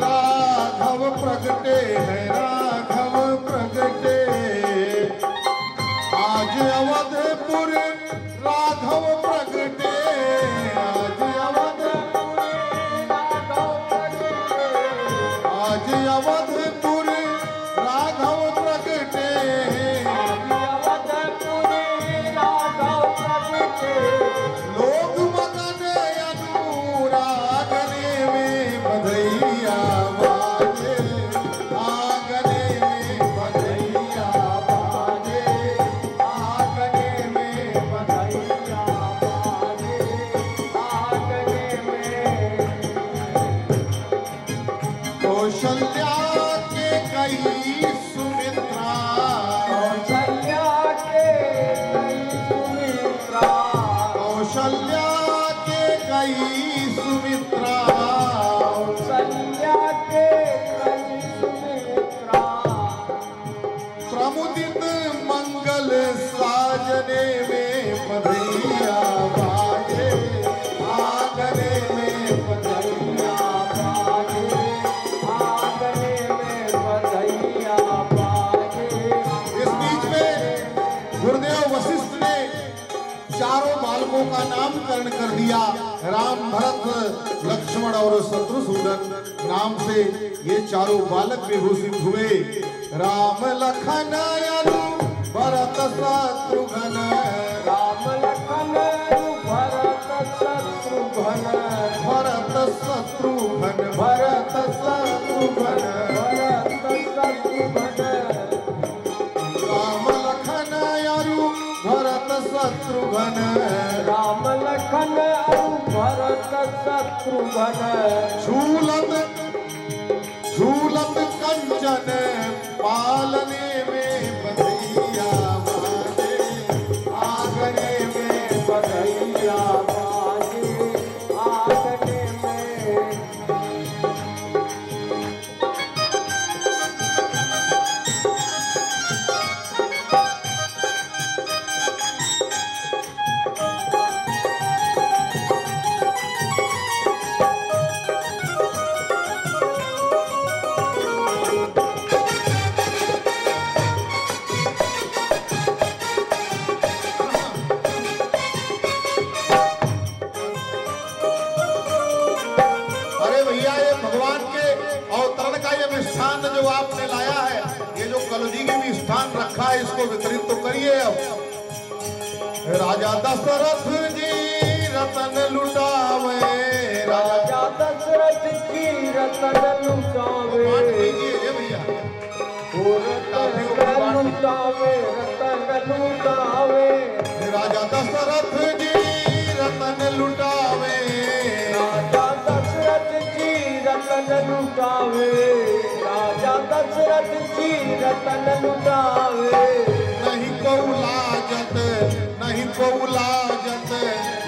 राघव प्रगटे है, राघव प्रगटे। आज अवधपुर राघव प्रगटे, आज अवधपुर, आज अवधपुर राघव प्रगटे। लोग मगन अनुरागने में बधैया बाजे, आंगने में बधैया बाजे, आंगने में बधैया बाजे, आंगने में। कौशल्या के कई सुमित्रा, कौशल्या के कई सुमित्रा, कौशल्या के कई सुमित्रा, कौशल्या के कई सुमित्रा। प्रमुदित मंगल साजने में बधैया बाजे, आंगने में बधैया बाजे, आंगने में बधैया बाजे। इस बीच में गुरुदेव वशिष्ठ ने चारों बालकों का नामकरण कर दिया। राम, भरत, लक्ष्मण और शत्रुसूदन नाम से ये चारों बालक विभूषित हुए। राम लखन अनु भरत शत्रुघ्न, राम लखन भरत शत्रुघ्न, भरत शत्रुघ्न, भरत शत्रुघ्न, भरत शत्रुघ्न। राम लखन अनु भरत शत्रुघ्न। राम लखन भरत शत्रुघ्न। झूलत झूलत कंचन पालने में बधैया बाजे, आंगने में बधैया बाजे, आंगने में। अरे भैया, ये भगवान के अवतरण का ये मिष्ठान जो आपने लाया है, ये जो कलजी की मिष्ठान रखा है, इसको वितरित तो करिए। अब राजा दशरथ जी रतन लुटावे, राजा दशरथ की रतन लुटावे, मान लीजिए ये भैया, रतन लुटावे, रतन लुटावे। राजा दशरथ जी रतन लुटावे, राजा दशरथ जी रतन लुटावे, राजा दशरथ जी रतन लुटावे। नहीं को लाजत, नहीं को लाजत,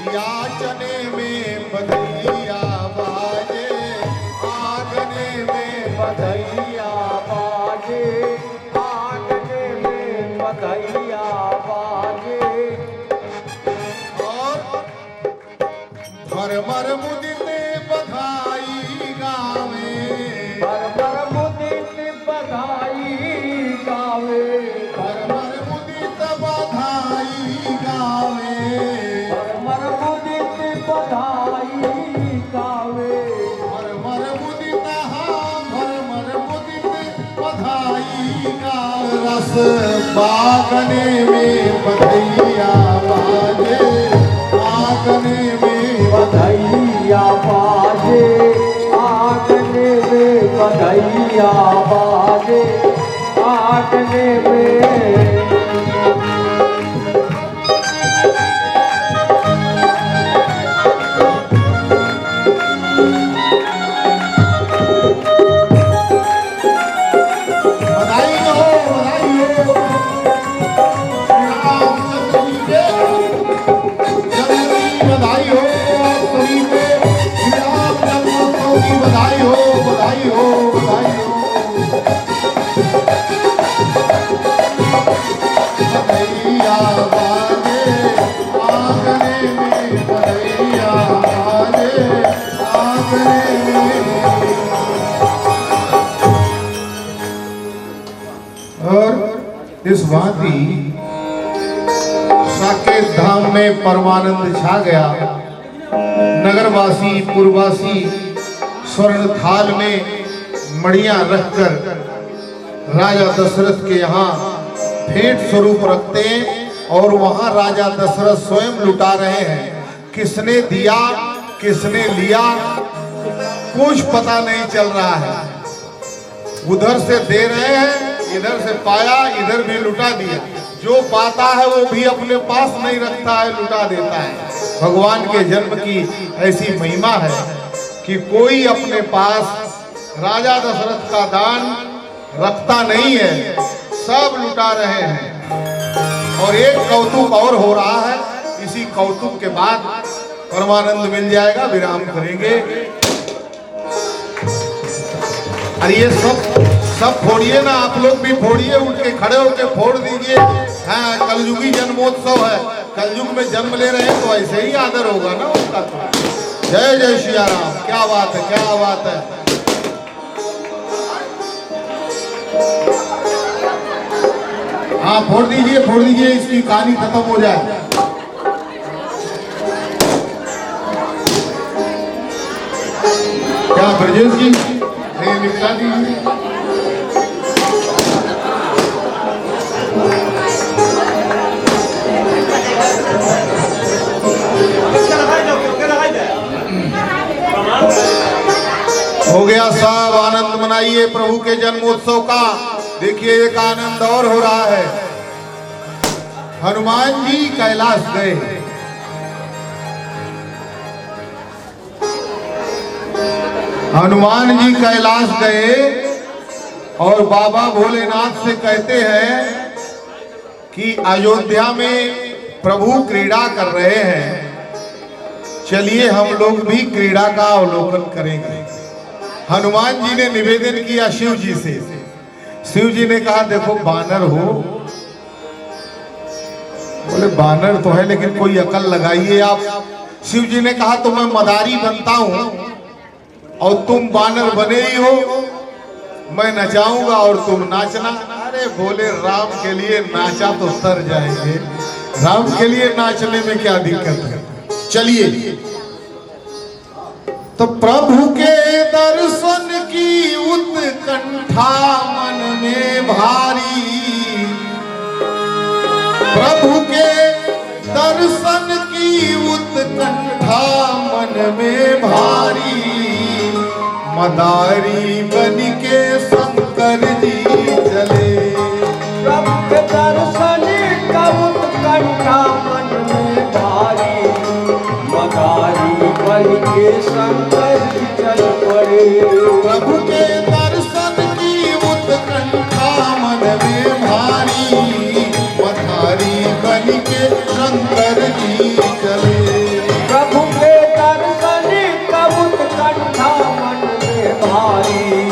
याचने में बधैया बाजे, आंगने में बधैया बाजे, आंगने में बधैया बाजे। और भरमर मुदित बधाई गावे, भर भर मुदित बधाई गावे, रस बागने में बधैया बाजे, आंगने में बधैया बाजे, आंगने में बधैया बाजे, आंगने में। बधाई हो, बधाई हो, बधाई हो। बधैया बाजे, आंगने में बधैया बाजे, आंगने में। और इस भांति साकेत धाम में परमानंद छा गया। नगरवासी पुरवासी स्वर्ण थाल में मड़ियां रखकर राजा दशरथ के यहाँ भेंट स्वरूप रखते हैं और वहां राजा दशरथ स्वयं लुटा रहे हैं। किसने दिया किसने लिया कुछ पता नहीं चल रहा है। उधर से दे रहे हैं, इधर से पाया, इधर भी लुटा दिया। जो पाता है वो भी अपने पास नहीं रखता है, लुटा देता है। भगवान के जन्म की ऐसी महिमा है कि कोई अपने पास राजा दशरथ का दान रखता नहीं है, सब लुटा रहे हैं। और एक कौतुक और हो रहा है, इसी कौतुक के बाद परमानंद मिल जाएगा, विराम करेंगे। अरे ये सब फोड़िए ना, आप लोग भी फोड़िए, उठ के खड़े होके फोड़ दीजिए। हाँ, कलयुगी जन्मोत्सव है, कलयुग में जन्म ले रहे हैं तो ऐसे ही आदर होगा ना उनका। जय जय श्री राम। क्या बात है, क्या बात है। हाँ, फोड़ दीजिए, इसकी कहानी खत्म हो जाए। क्या ब्रजेश जी निपटा दीजिए। हो गया सब, आनंद मनाइए प्रभु के जन्मोत्सव का। देखिए एक आनंद और हो रहा है। हनुमान जी कैलाश गए, हनुमान जी कैलाश गए और बाबा भोलेनाथ से कहते हैं कि अयोध्या में प्रभु क्रीड़ा कर रहे हैं, चलिए हम लोग भी क्रीड़ा का अवलोकन करेंगे। हनुमान जी ने निवेदन किया शिव जी से। शिव जी ने कहा देखो बानर हो। बोले बानर तो है लेकिन कोई अकल लगाइए आप। शिव जी ने कहा तो मैं मदारी बनता हूं और तुम बानर बने ही हो, मैं नचाऊंगा और तुम नाचना। अरे बोले राम के लिए नाचा तो तर जाएंगे, राम के लिए नाचने में क्या दिक्कत है, चलिए। तो प्रभु के दर्शन की उत्कंठा मन में भारी, प्रभु के दर्शन की उत्कंठा मन में भारी, मदारी बन के शंकर जी चले। प्रभु के दर्शन का उत्कंठा मन में भारी, मदारी बन के शंकर जी चल पड़े। प्रभु के दर्शन की उत्कंठा मन में भारी, मदारी बन के शंकर जी चले। प्रभु के दर्शन का उत्कंठा मन में भारी,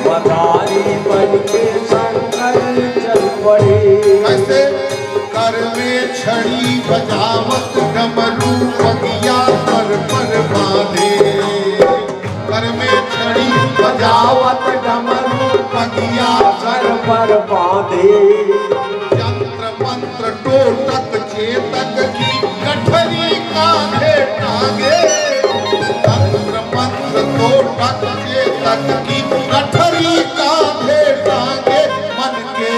मदारी बन के शंकर चल पड़े। कैसे? कर में छड़ी बजावत डमरू पगिया पर बांधे, कर में छड़ी बजावत डमरू पगिया सर पर बांधे। यंत्र मंत्र टोटक चेतक की गठरी कांधे टांगे, यंत्र मंत्र टोटक चेतक की गठरी कांधे टांगे, मन के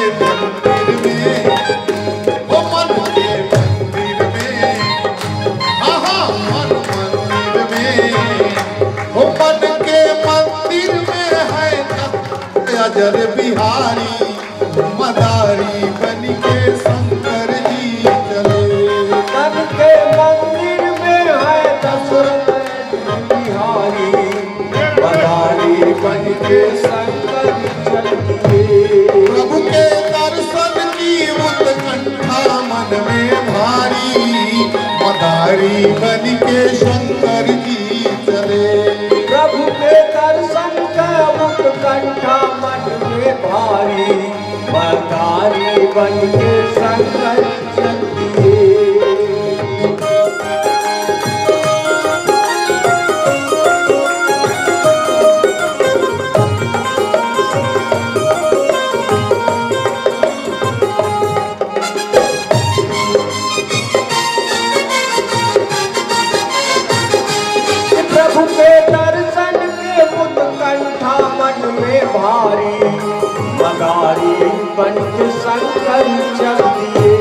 ब्रजर बिहारी मदारी बन के शंकर जी चले। तन के मंदिर में है दशरथ बिहारी मदारी बन के शंकर चले। प्रभु के दर्शन की उत्कंठा मन में भारी मदारी बन के शंकर जी चले। प्रभु के दर्शन का उत्कंठा मन में भारी मदारी बन के शंकर चलिए। प्रभु के दर्शन के उत्कंठा मन में भारी मदारी बन के शंकर चल दिए।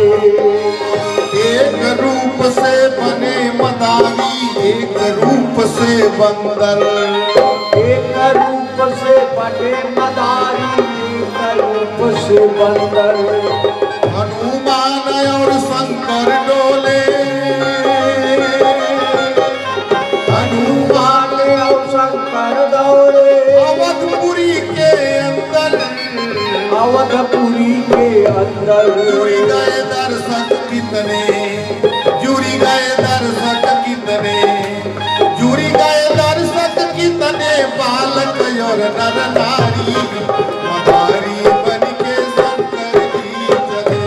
एक रूप से बने मदारी एक रूप से बंदर। एक रूप से बने मदारी एक रूप से बंदर। हनुमान और शंकर डोले हनुमान और शंकर दौड़े अवधपुरी के अंदर। अवधपुरी के अंदर। जुड़ी गए दर्शक कितने जुड़ी गए दर्शक कितने जुड़ी गए दर्शक कितने बालक और नर नारी मदारी बन के शंकर जी चले।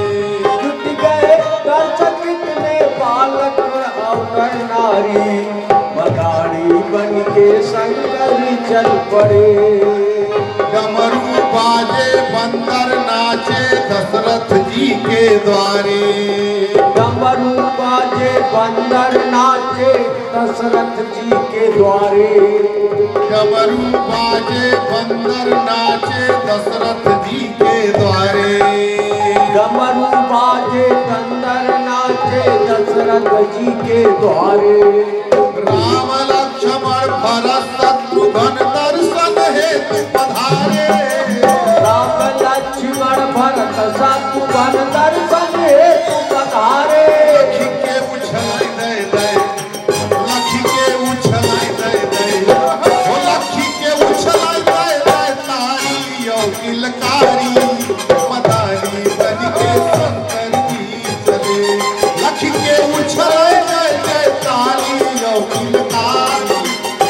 जुट गए दर्शक कितने बालक और नारी मदारी बन के शंकर चल पड़े। डमरू बाजे बंदर नाचे दशरथ जी के द्वारे। डमरू बाजे बंदर नाचे दशरथ जी के द्वारे। डमरू बाजे बंदर नाचे दशरथ जी के द्वारे। डमरू बाजे बंदर नाचे दशरथ जी के द्वारे। राम लक्ष्मण भरत शत्रुघ्न दर्शन हेतु पधारे। राम लक्ष्मण भरत शत्रुघ्न दर्शन हेतु पधारे। लखी के उछलाई दे दे लखी के उछलाई दे दे ओ लखी के उछलाई दे दे तारी यो किलकारी मदारी बन के शंकर जी चले। लखी के उछलाई दे दे तारी यो किलकारी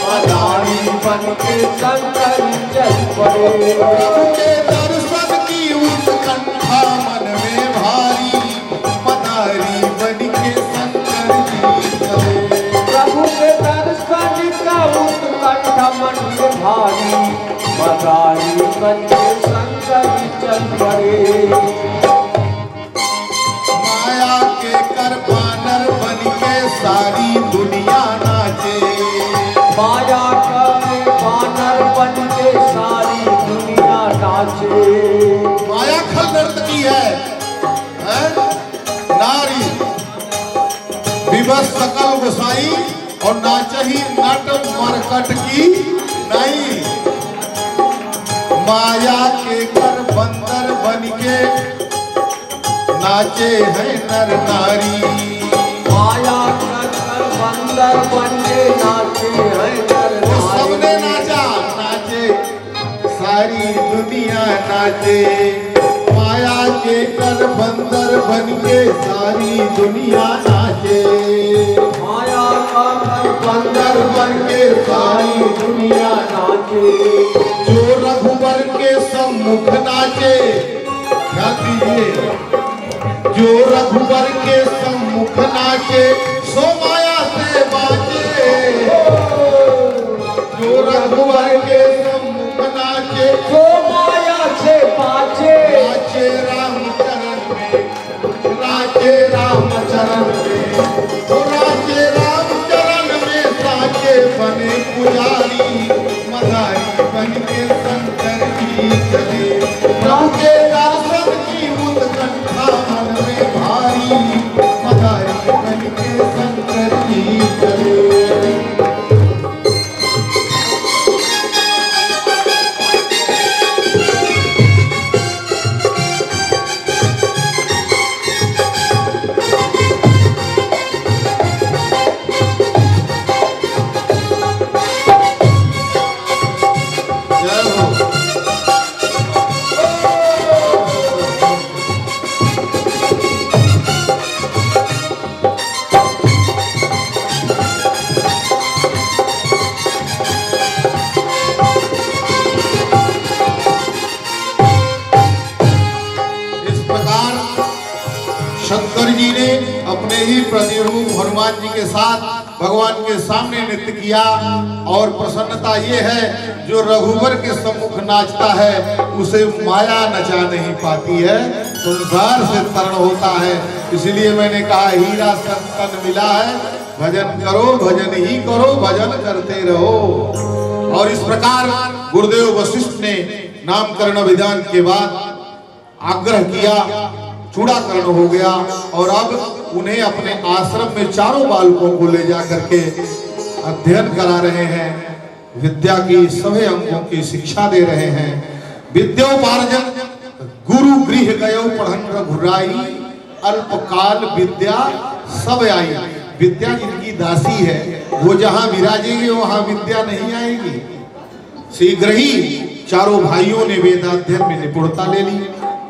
मदारी बन के शंकर चल पड़े। प्रभु के दर्शन की उत्कंठा मन में भारी मदारी बन के शंकर जी चले। प्रभु के दर्शन का उत्कंठा मन में भारी मदारी बन के शंकर चल पड़े। माया के कर बानर बन के सारी दुनिया नाचे। माया का बानर बन के सारी दुनिया नाचे। माया खल नर्तकी है नारी विवश सकल गोसाई और नाचही नट मरकट की नहीं। माया के कर बंदर बन के नाचे हैं नर नारी। माया का कर बंदर बन के नाचे हैं नर वो सबने नारी। नाचा नाचे सारी दुनिया नाचे। माया के कर बंदर बन के सारी दुनिया नाचे। माया का कर बंदर बन के सारी दुनिया नाचे। जो रघुवर के सम्मुख नाचे। ध्यान दीजिए जो रघुवर के सम्मुख नाचे सो माया से बाजे। जो रघुवर के सम्मुख नाचे जो माया से बाजे। नाचे राम चरण में नाचे राम चरण में तो नाचे राम चरण में साचे बने पुजारी मदारी बन के शंकर जी चले। प्रभु के दर्शन की उत्कंठा मन में भारी मदारी बन के शंकर जी चले। ही प्रतिरूप हनुमान जी के साथ भगवान के सामने नृत्य किया। और प्रसन्नता ये है, जो रघुवर के सम्मुख नाचता है उसे माया नचा नहीं पाती है, संसार से तरण होता है। इसलिए मैंने कहा हीरा संतन मिला है, भजन करो, भजन ही करो, भजन करते रहो। और इस प्रकार गुरुदेव वशिष्ठ ने नामकरण विधान के बाद आग्रह किया, चूड़ाकरण हो गया। और अब उन्हें अपने आश्रम में चारों बालकों को ले जा करके अध्ययन करा रहे हैं, विद्या की सभी अंगों की शिक्षा दे रहे हैं। विद्योपार्जन गुरु गृह गयो पढ़न रघुराई, अल्पकाल विद्या सब आई। विद्या जिनकी दासी है वो जहां विराजेगी वहां विद्या नहीं आएगी। शीघ्र ही चारों भाइयों ने वेदाध्ययन में निपुणता ले ली,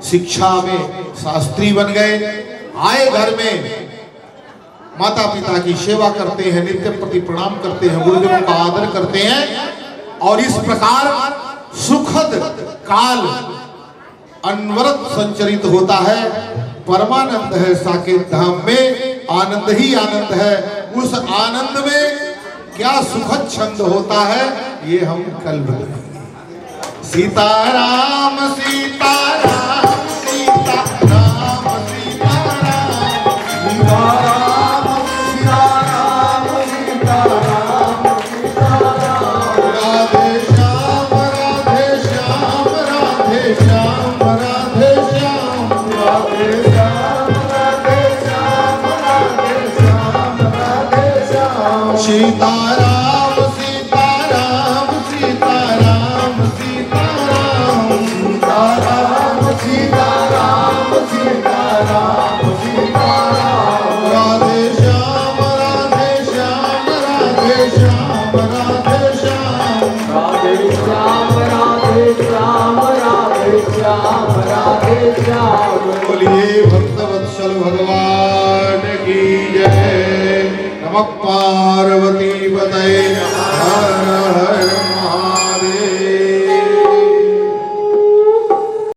शिक्षा में शास्त्री बन गए। आए घर में माता पिता की सेवा करते हैं, नित्य प्रति प्रणाम करते हैं, गुरुदेवों का आदर करते हैं। और इस प्रकार सुखद काल अनवरत संचरित होता है। परमानंद है साकेत धाम में, आनंद ही आनंद है। उस आनंद में क्या सुखद छंद होता है ये हम कल बताएंगे। सीताराम सीताराम सीताराम सीताराम सीताराम सीताराम सीताराम सीताराम, राधे श्याम राधे श्याम राधे श्याम राधे श्याम राधे श्याम राधे श्याम राधे श्याम राधे श्याम। सीताराम सीताराम सीताराम सीताराम सीताराम सीताराम सीताराम सीताराम, राधे श्याम राधे श्याम राधे श्याम राधे श्याम राधे श्याम राधे श्याम राधे श्याम राधे श्याम। बोलिए भक्तवत्सल भगवान की जय। नमः पार्वती